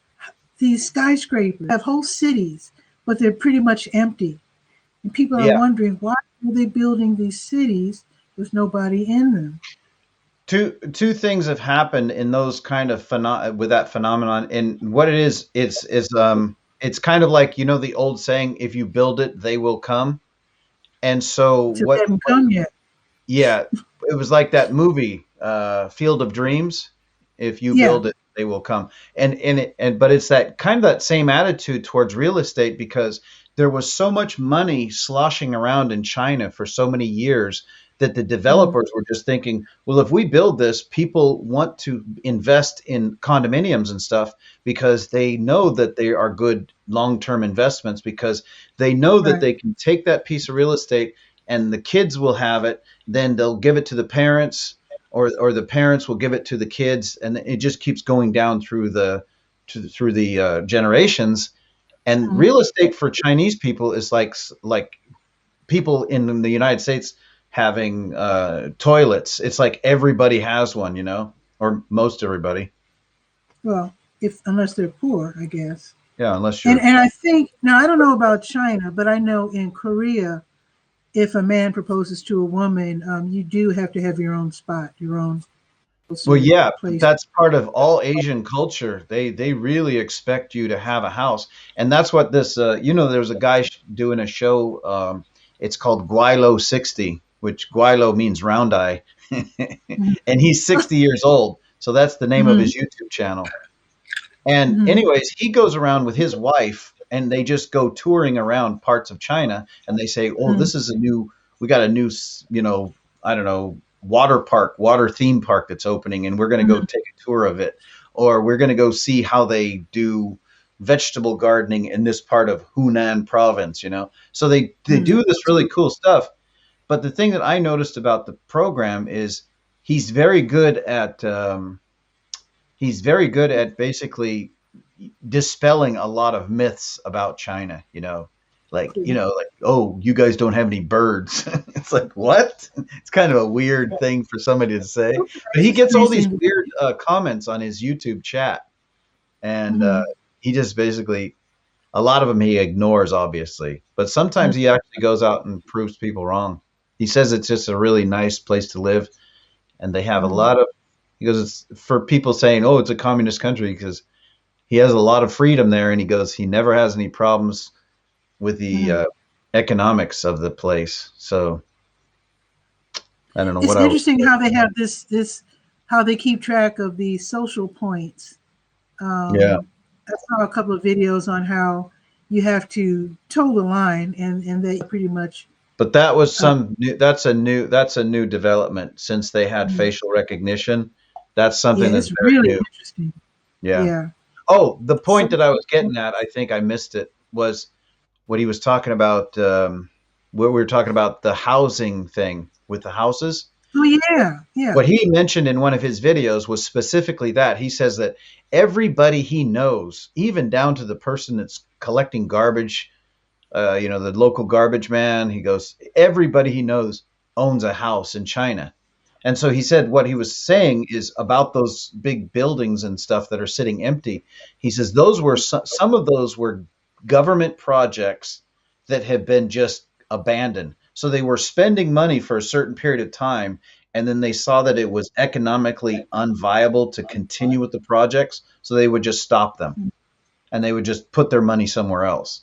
these skyscrapers, have whole cities but they're pretty much empty. And people are Yeah. wondering, why are they building these cities with nobody in them? Two things have happened in those kind of with that phenomenon. And what it is, it's kind of like, you know, the old saying, if you build it, they will come. And so So they haven't come yet. yeah, it was like that movie, Field of Dreams. If you Yeah. build it, they will come. But it's that kind of that same attitude towards real estate, because there was so much money sloshing around in China for so many years that the developers were just thinking, well, if we build this, people want to invest in condominiums and stuff because they know that they are good long-term investments, because they know that Right. they can take that piece of real estate and the kids will have it, then they'll give it to the parents, or the parents will give it to the kids, and it just keeps going down through the generations. And Mhm. real estate for Chinese people is like people in the United States having toilets. It's like everybody has one, you know, or most everybody. Well, unless they're poor, I guess. Yeah, unless And you're. and I think now I don't know about China, but I know in Korea, if a man proposes to a woman, you do have to have your own spot, your own Well, yeah, but place. that's part of all Asian culture. They really expect you to have a house, and that's what this. You know, there's a guy doing a show. It's called Guilo 60, which Guilo means round eye, Mhm. and he's 60 years old. So that's the name of Mhm. his YouTube channel. And Mhm. anyways, he goes around with his wife, and they just go touring around parts of China, and they say, "Oh, Mhm. this is we got a new, you know, I don't know, water theme park that's opening, and we're going to go Mhm. take a tour of it, or we're going to go see how they do vegetable gardening in this part of Hunan province, you know." So they Mhm. do this really cool stuff. But the thing that I noticed about the program is he's very good at basically dispelling a lot of myths about China, like, oh, you guys don't have any birds. It's like, what? It's kind of a weird thing for somebody to say. But he gets all these Interesting. weird comments on his YouTube chat. And Mhm. he just basically, a lot of them he ignores, obviously. But sometimes he actually goes out and proves people wrong. He says it's just a really nice place to live. And they have a Mhm. lot of, he goes, it's for people saying, oh, it's a communist country, because he has a lot of freedom there, and he goes, he never has any problems with the Mhm. economics of the place. So I don't know It's what I would interesting say. how they have this how they keep track of the social points. Yeah, I saw a couple of videos on how you have to toe the line, and they pretty much. but that was Uh, that's a new development since they had mhm. facial recognition. That's something Yeah, that's it's very really new. interesting. Yeah. Yeah. Oh, the point So, that I was getting at, I think I missed it, was what he was talking about. Where we were talking about the housing thing with the houses. oh yeah, yeah. What he mentioned in one of his videos was specifically that. He says that everybody he knows, even down to the person that's collecting garbage, the local garbage man, he goes, everybody he knows owns a house in China. And so he said what he was saying is about those big buildings and stuff that are sitting empty. He says some of those were government projects that have been just abandoned. So they were spending money for a certain period of time, and then they saw that it was economically unviable to continue with the projects, so they would just stop them, and they would just put their money somewhere else.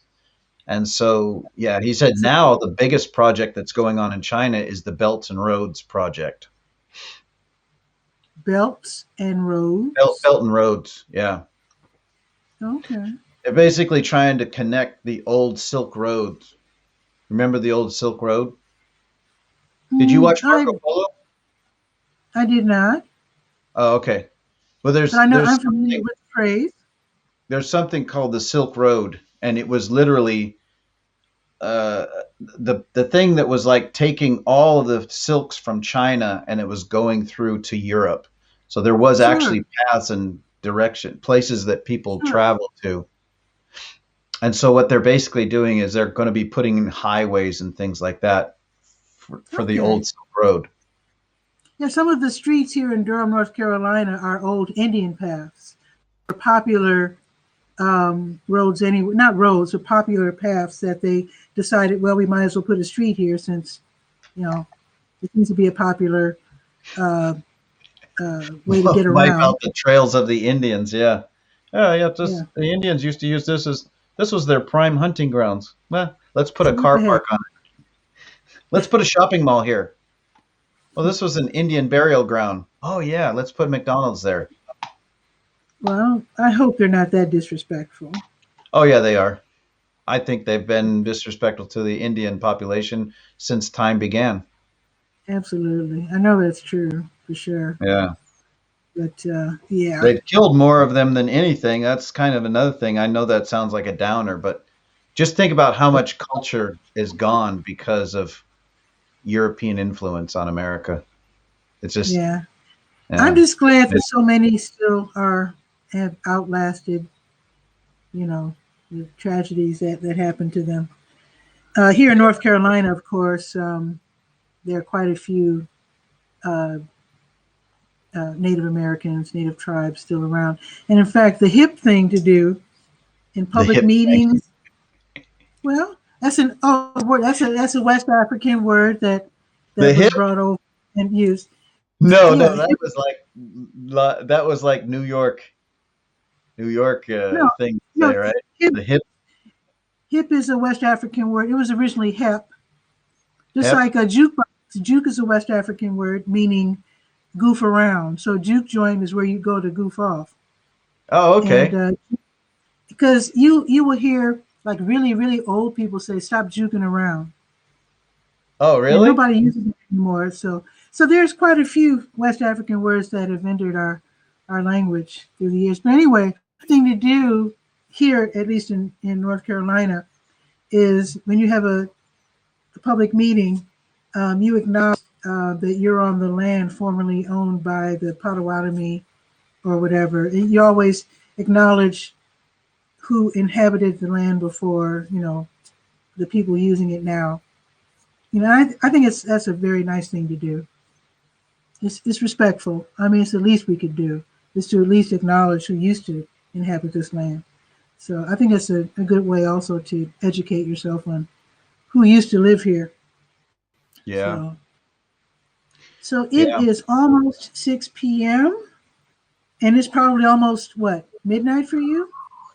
And so, yeah, he said So now the biggest project that's going on in China is the Belts and Roads project. belts and Belt, roads. Belt and Roads, yeah. Okay. They're basically trying to connect the old Silk Road. Remember the old Silk Road? Did you Mm, watch Marco Polo? I did not, Oh, okay. Well, but I know I'm familiar with the phrase. there's something called the Silk Road, and it was literally uh, the thing that was like taking all of the silks from China, and it was going through to Europe. So there was Sure, actually paths and places that people sure. travel to. And so what they're basically doing is they're going to be putting in highways and things like that for the Okay. old Silk Road. Yeah, some of the streets here in Durham, North Carolina, are old Indian paths. They're popular roads anyway, not roads, but popular paths that they decided, well, we might as well put a street here since, it seems to be a popular uh, way to get Wipe around. out the trails of the Indians. Yeah. Yeah. Yeah. The Indians used to use this was their prime hunting grounds. Well, let's put a What car the heck? park on it. Let's put a shopping mall here. Well, this was an Indian burial ground. Oh yeah, let's put McDonald's there. Well, I hope they're not that disrespectful. Oh yeah, they are. I think they've been disrespectful to the Indian population since time began. Absolutely. I know that's true for sure. Yeah. But yeah. They've killed more of them than anything. That's kind of another thing. I know that sounds like a downer, but just think about how much culture is gone because of European influence on America. It's just, Yeah. yeah. I'm just glad that so many still have outlasted, the tragedies that happened to them. Here in North Carolina, of course, there are quite a few Native Americans, Native tribes still around. And in fact, the hip thing to do in public hip meetings, well, that's word. That's a West African word that The was hip? brought over and used. No, Yeah, that was like New York No, thing to no, say, right? hip, The hip. hip is a West African word. It was originally hep, just Hep? like a jukebox. Juke is a West African word meaning goof around. So juke joint is where you go to goof off. Oh, okay. And because you will hear like really really old people say stop juking around, Oh, and really? nobody uses it anymore. So there's quite a few West African words that have entered our language through the years. But anyway, the thing to do here, at least in North Carolina, is when you have a public meeting, you acknowledge that you're on the land formerly owned by the Potawatomi or whatever. You always acknowledge who inhabited the land before, the people using it now. I think that's a very nice thing to do. It's respectful. I mean, it's the least we could do is to at least acknowledge who used to inhabit this land. So I think it's a good way also to educate yourself on who used to live here. Yeah. So it Yeah. is almost 6 p.m. and it's probably almost what, midnight for you?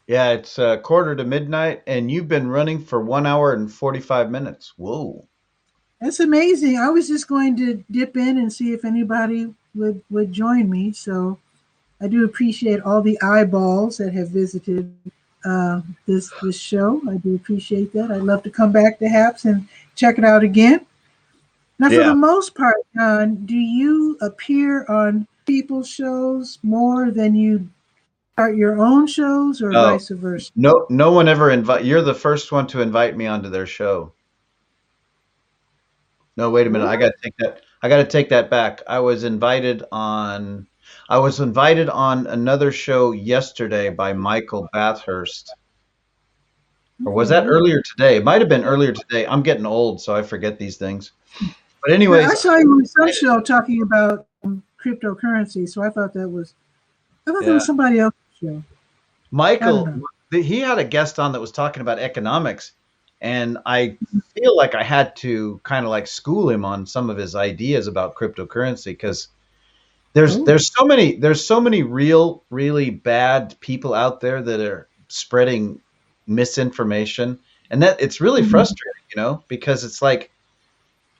Yeah, it's quarter to midnight, and you've been running for 1 hour and 45 minutes. Whoa. That's amazing. I was just going to dip in and see if anybody would join me. So I do appreciate all the eyeballs that have visited this show. I do appreciate that. I'd love to come back to Haps and check it out again. Now, for Yeah. the most part, John, do you appear on people's shows more than you start your own shows, or No. vice versa? No one ever you're the first one to invite me onto their show. No, wait a minute. I got to take that back. I was invited on another show yesterday by Michael Bathurst. Or was that earlier today? It might have been earlier today. I'm getting old, so I forget these things. But anyways, I saw you on some show talking about cryptocurrency, so I thought that was somebody else's show. Michael, he had a guest on that was talking about economics, and I feel like I had to kind of like school him on some of his ideas about cryptocurrency because there's so many really bad people out there that are spreading misinformation, and that it's really frustrating, because it's like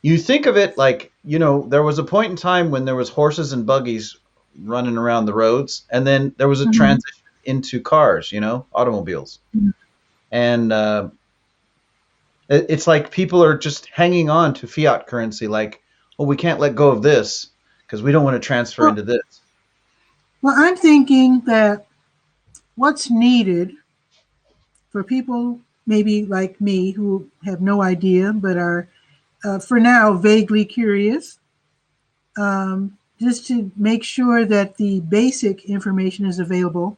you think of it like, there was a point in time when there was horses and buggies running around the roads, and then there was a transition into cars, automobiles. And it's like people are just hanging on to fiat currency like, oh, we can't let go of this because we don't want to transfer into this. Well, I'm thinking that what's needed for people maybe like me who have no idea but are for now vaguely curious, just to make sure that the basic information is available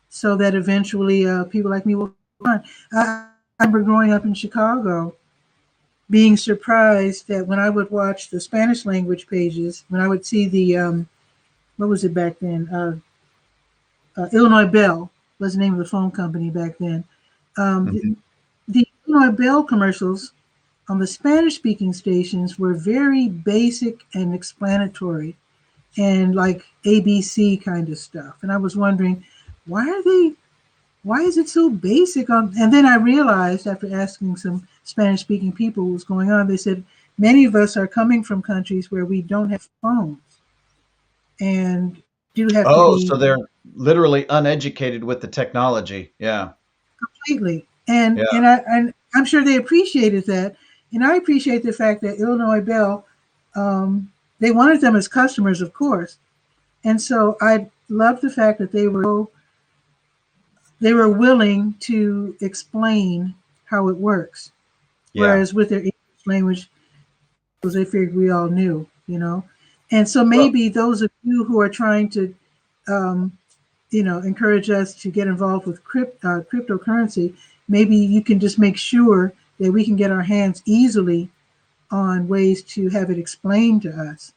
so that eventually people like me will find. I remember growing up in Chicago being surprised that when I would watch the Spanish language pages, when I would see the, what was it back then? Illinois Bell. was the name of the phone company back then. Um, the, Mhm. the Illinois Bell commercials on the Spanish-speaking stations were very basic and explanatory, and like ABC kind of stuff. And I was wondering, why are they? Why is it so basic? And then I realized after asking some Spanish-speaking people what was going on, they said many of us are coming from countries where we don't have phones and do have to Oh, be so they're literally uneducated with the technology. Yeah. completely. And I'm sure they appreciated that, and I appreciate the fact that Illinois Bell, they wanted them as customers, of course, and so I love the fact that they were willing to explain how it works. Yeah. Whereas with their English language, because they figured we all knew, you know. And so Well, maybe those of you who are trying to, um, encourage us to get involved with cryptocurrency, maybe you can just make sure that we can get our hands easily on ways to have it explained to us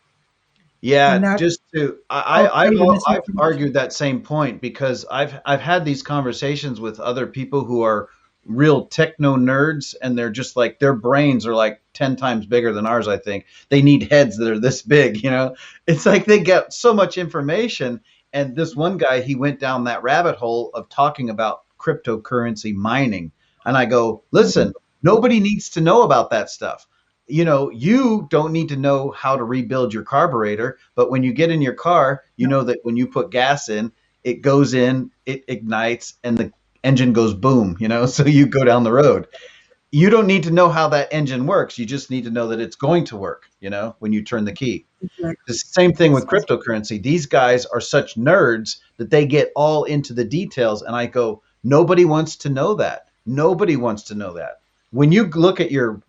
and yeah, not just to fall prey to I've misinformation. argued that same point because I've had these conversations with other people who are real techno nerds, and they're just like their brains are like 10 times bigger than ours, I think. They need heads that are this big, you know. It's like they get so much information, and this one guy, he went down that rabbit hole of talking about cryptocurrency mining. And I go, "Listen, nobody needs to know about that stuff. You know, you don't need to know how to rebuild your carburetor, but when you get in your car, you know that when you put gas in, it goes in, it ignites, and the engine goes boom, you know, so you go down the road. You don't need to know how that engine works. You just need to know that it's going to work, you know, when you turn the key. Exactly. The same thing with cryptocurrency. These guys are such nerds that they get all into the details. And I go, nobody wants to know that. Nobody wants to know that. When you look at your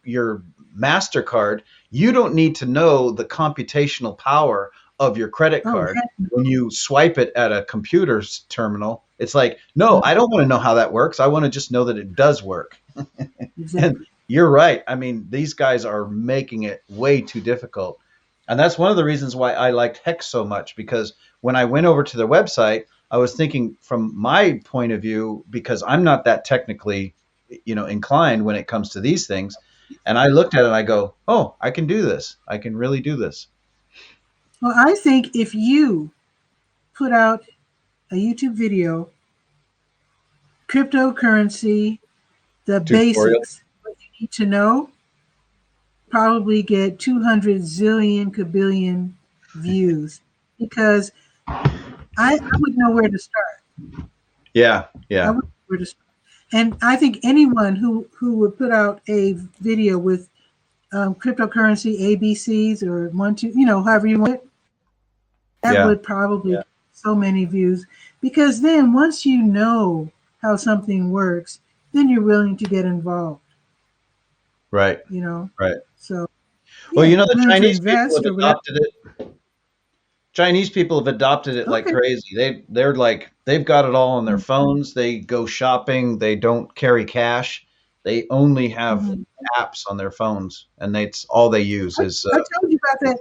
MasterCard, you don't need to know the computational power of your credit Oh, card. When you swipe it at a computer's terminal, it's like, no, I don't want to know how that works. I want to just know that it does work. And exactly. you're right. I mean, these guys are making it way too difficult. And that's one of the reasons why I liked Hex so much, because when I went over to their website, I was thinking from my point of view, because I'm not that technically, you know, inclined when it comes to these things. And I looked at it and I go, oh, I can do this. I can really do this. Well, I think if you put out a YouTube video, cryptocurrency, the Tutorial. basics, what you need to know, probably get 200 zillion kabillion views because I would know where to start. Yeah. I Yeah. would know where to start. And I think anyone who would put out a video with cryptocurrency ABCs or one, two, however you want it, that Yeah. would probably get so many views because then once you know how something works, then you're willing to get involved, Right. you know. Right. So Well, yeah, you know, the willing to Chinese people invest have or whatever. adopted it. Chinese people have adopted it like Okay. crazy. They're like they've got it all on their phones. They go shopping. They don't carry cash. They only have Mhm. apps on their phones, and that's all they use I, is I told you about that.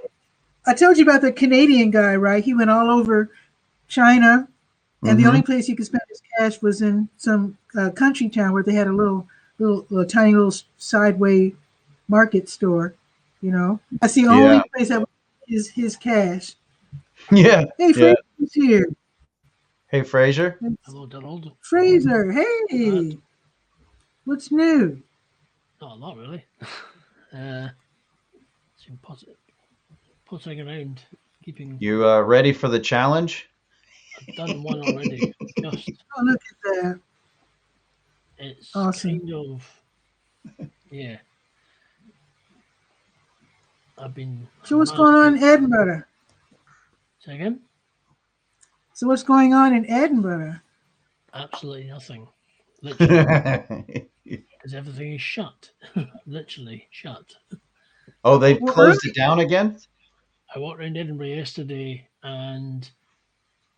I told you about the Canadian guy, right? He went all over China, and the hmm only place he could spend his cash was in some country town where they had a little tiny little sideway market store. That's the yeah, only place that is his cash. yeah, Hey, yeah. Fraser's here. Hey, Fraser. Hello, Donald. Fraser, Uh, hey, what's new? Not a lot, really. uh, it's been puttering around, keeping. You ready for the challenge? I've done one already. Just Oh, look at that. it's Awesome. kind of yeah. I've been. So I what's going managed on to. in Edinburgh? Say again. So what's going on in Edinburgh? Absolutely nothing. Literally, because everything is shut. Literally shut. Oh, they've Well, closed it down again? I walked around Edinburgh yesterday, and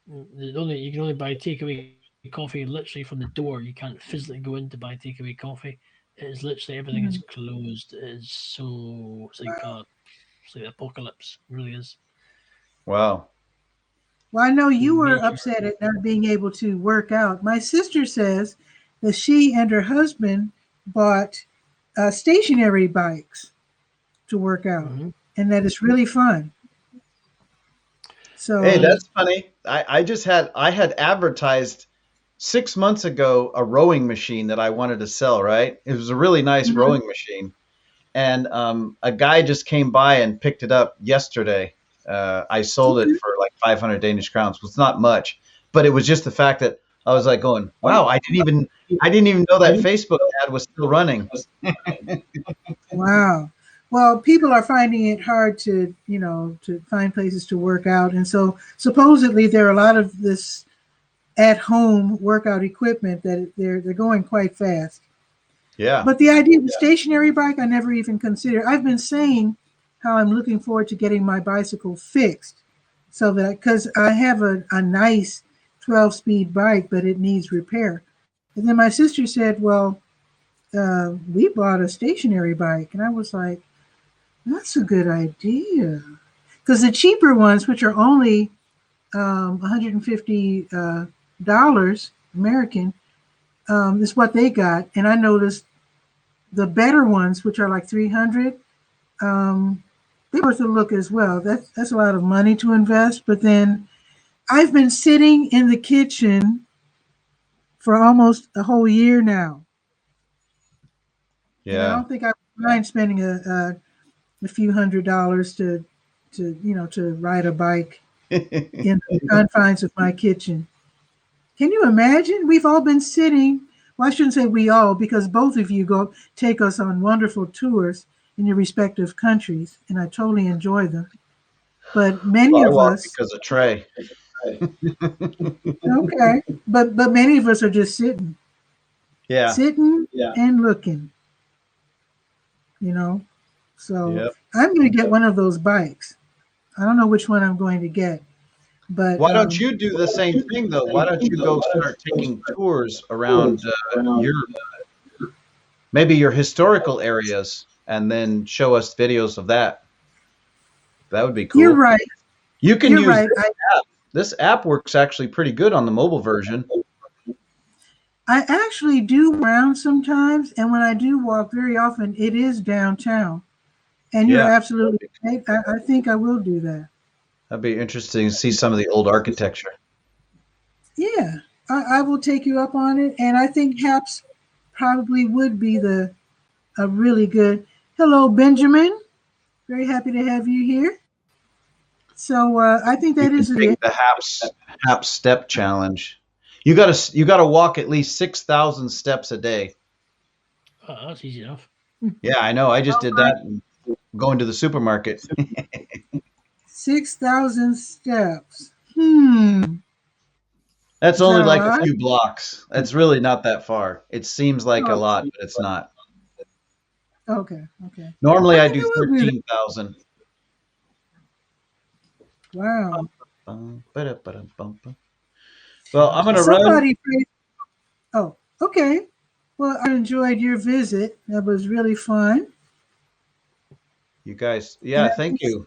you can only buy takeaway coffee literally from the door. You can't physically go in to buy takeaway coffee. It is literally everything is closed. It is so it's like the apocalypse. It really is. Wow. Well, I know you were Major. upset at not being able to work out. My sister says that she and her husband bought stationary bikes to work out, Mhm. and that it's really fun. Hey, So, that's funny. I had advertised 6 months ago a rowing machine that I wanted to sell, right? It was a really nice mhm. rowing machine. And a guy just came by and picked it up yesterday. I sold it for like 500 Danish crowns. It's not much, but it was just the fact that I was like going, wow, I didn't even know that Facebook ad was still running. Wow. Well, people are finding it hard to, to find places to work out. And so supposedly there are a lot of this at home workout equipment that they're going quite fast. Yeah. But the idea of a stationary bike, I never even considered. I've been saying how I'm looking forward to getting my bicycle fixed so that because I have a nice 12-speed bike, but it needs repair. And then my sister said, well, we bought a stationary bike. And I was like, that's a good idea. Because the cheaper ones, which are only $150 American, is what they got. And I noticed the better ones, which are like 300, they're worth a look as well. That's a lot of money to invest. But then I've been sitting in the kitchen for almost a whole year now, and I Yeah. don't think I would mind spending a few $100s to ride a bike in the confines of my kitchen. Can you imagine? We've all been sitting. Well, I shouldn't say we all, because both of you go take us on wonderful tours in your respective countries, and I totally enjoy them. But many Well, I of walk us, because of Trey. okay, but many of us are just sitting, Yeah. sitting and looking, you know. So Yep. I'm going to get one of those bikes. I don't know which one I'm going to get, but Why don't you do the same thing though? Why don't you go start taking tours around your maybe your historical areas and then show us videos of that? That would be you're cool. right. You can You're use right. this app works actually pretty good on the mobile version. I actually do around sometimes, and when I do walk, very often it is downtown. And you're Yeah. absolutely right. I think I will do that. That'd be interesting to see some of the old architecture. Yeah, I will take you up on it, and I think Haps probably would be the a really good. Hello, Benjamin. Very happy to have you here. So I think You that can is a take good. the Haps step challenge. You gotta walk at least 6,000 steps a day. Oh, that's easy enough. Yeah, I know. I just did that going to the supermarket. 6,000 steps. Hmm. That's Is that only a like a lot? few blocks. It's really not that far. It seems like a Oh, lot, but it's not. okay. Okay. Normally I I think do I will do that. 13,000. Wow. Well, I'm gonna run. Somebody. Oh, okay. Well, I enjoyed your visit. That was really fun. You guys, And yeah, thank you.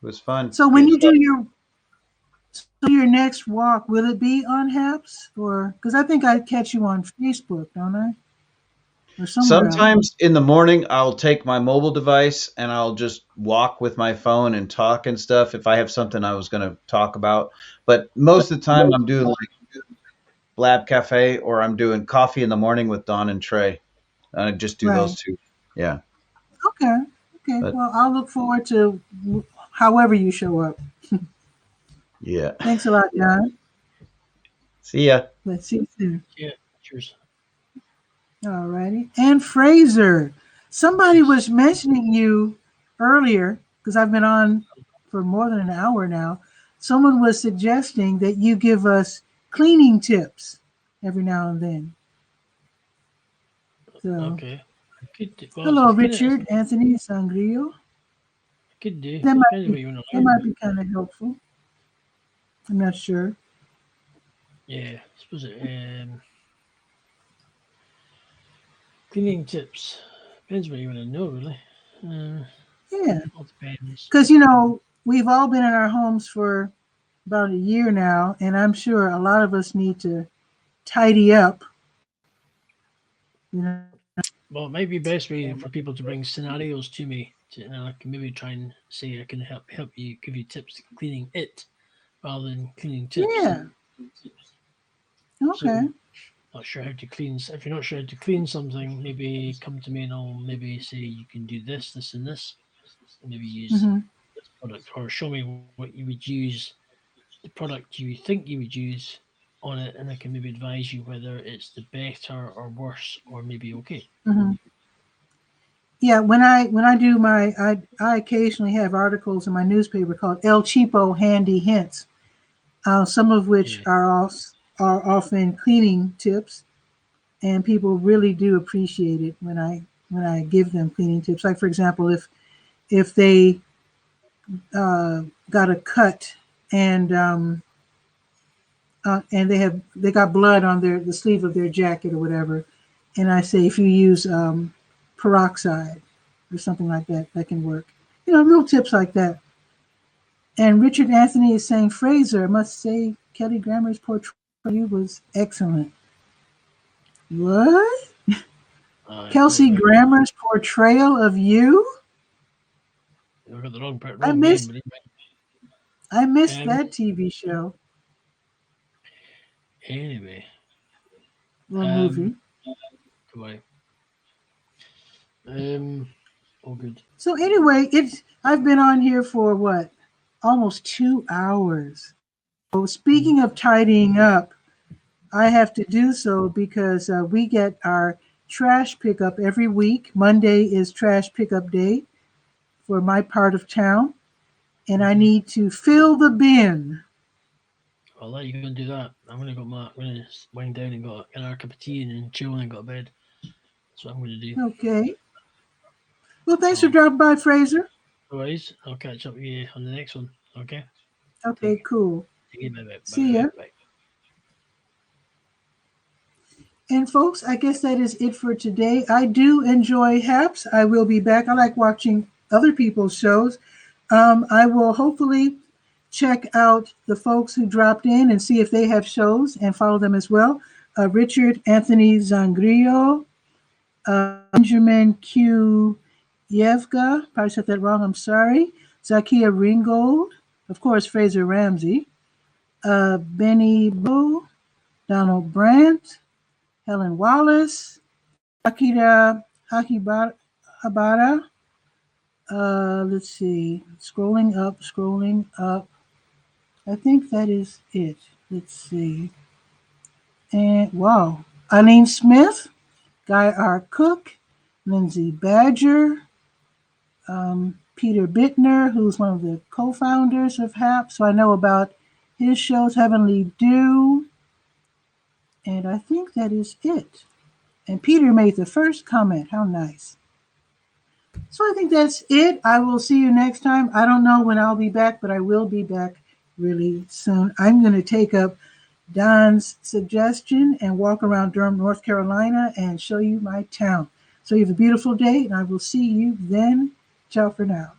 It was fun. so when you do your next walk, will it be on Haps or because I think I catch you on Facebook, don't I, or somewhere else? Sometimes in the morning, I'll take my mobile device and I'll just walk with my phone and talk and stuff if I have something I was going to talk about. But most of the time, I'm doing like Blab Cafe or I'm doing coffee in the morning with Don and Trey. I just do Right. those two. Yeah. Okay. Okay. But Well, I'll look forward to however you show up. yeah. Thanks a lot, John. See ya. Let's see you soon. Yeah, cheers. All righty. And Fraser, somebody was mentioning you earlier because I've been on for more than an hour now. Someone was suggesting that you give us cleaning tips every now and then. So, Okay. I could do, well, hello, it's kind of, Richard, Anthony, Sangrio. I could do. That might Depends be what you want to that learn. might be kind of helpful. I'm not sure. Yeah, I suppose it. Cleaning tips. Depends what you want to know, really. Yeah, All depends. because we've all been in our homes for about a year now, and I'm sure a lot of us need to tidy up. You know, Well, it might be best way for people to bring scenarios to me, and I can maybe try and say I can help you, give you tips to cleaning it rather than cleaning tips. yeah. Okay. So, not sure how to clean. If you're not sure how to clean something, maybe come to me and I'll maybe say you can do this, this, and this. And maybe use hmm this product, or show me what you would use, the product you think you would use on it, and I can maybe advise you whether it's the better or worse or maybe okay. hmm Yeah, when I do my I occasionally have articles in my newspaper called El Cheapo Handy Hints, some of which Yeah. are often cleaning tips, and people really do appreciate it when I give them cleaning tips. Like for example, if they got a cut and they got blood on the sleeve of their jacket or whatever, and I say if you use peroxide or something like that, that can work. You know, little tips like that. And Richard Anthony is saying, Fraser, I must say Kelly Grammer's portrayal of you was excellent. What? Kelsey Maybe Grammer's portrayal of you? I got the wrong I name, missed but um, that TV show anyway, or um, movie. goodbye. All good. So anyway, I've been on here for what? Almost 2 hours. So speaking of tidying up, I have to do so because we get our trash pickup every week. Monday is trash pickup day for my part of town, and I need to fill the bin. I'll let you go and do that. I'm gonna wind down and got another cup of tea and then chill and go to bed. That's what I'm gonna do. Okay. Well, thanks for So, dropping by, Fraser. otherwise, I'll catch up with you on the next one. Okay. Okay, cool. Take it. Bye. See ya. Bye. And folks, I guess that is it for today. I do enjoy Haps. I will be back. I like watching other people's shows. I will hopefully check out the folks who dropped in and see if they have shows and follow them as well. Richard Anthony Zangrillo, Benjamin Q. Yevka, probably said that wrong, I'm sorry. Zakia Ringgold, of course, Fraser Ramsey, Benny Boo, Donald Brandt, Helen Wallace, Akira Habara. Let's see, scrolling up. I think that is it. Let's see. And wow, Eileen Smith, Guy R. Cook, Lindsay Badger, Peter Bittner, who's one of the co-founders of HAP, so I know about his shows, Heavenly Dew, and I think that is it. And Peter made the first comment. How nice. So I think that's it. I will see you next time. I don't know when I'll be back, but I will be back really soon. I'm going to take up Don's suggestion and walk around Durham, North Carolina and show you my town. So you have a beautiful day, and I will see you then. Ciao for now.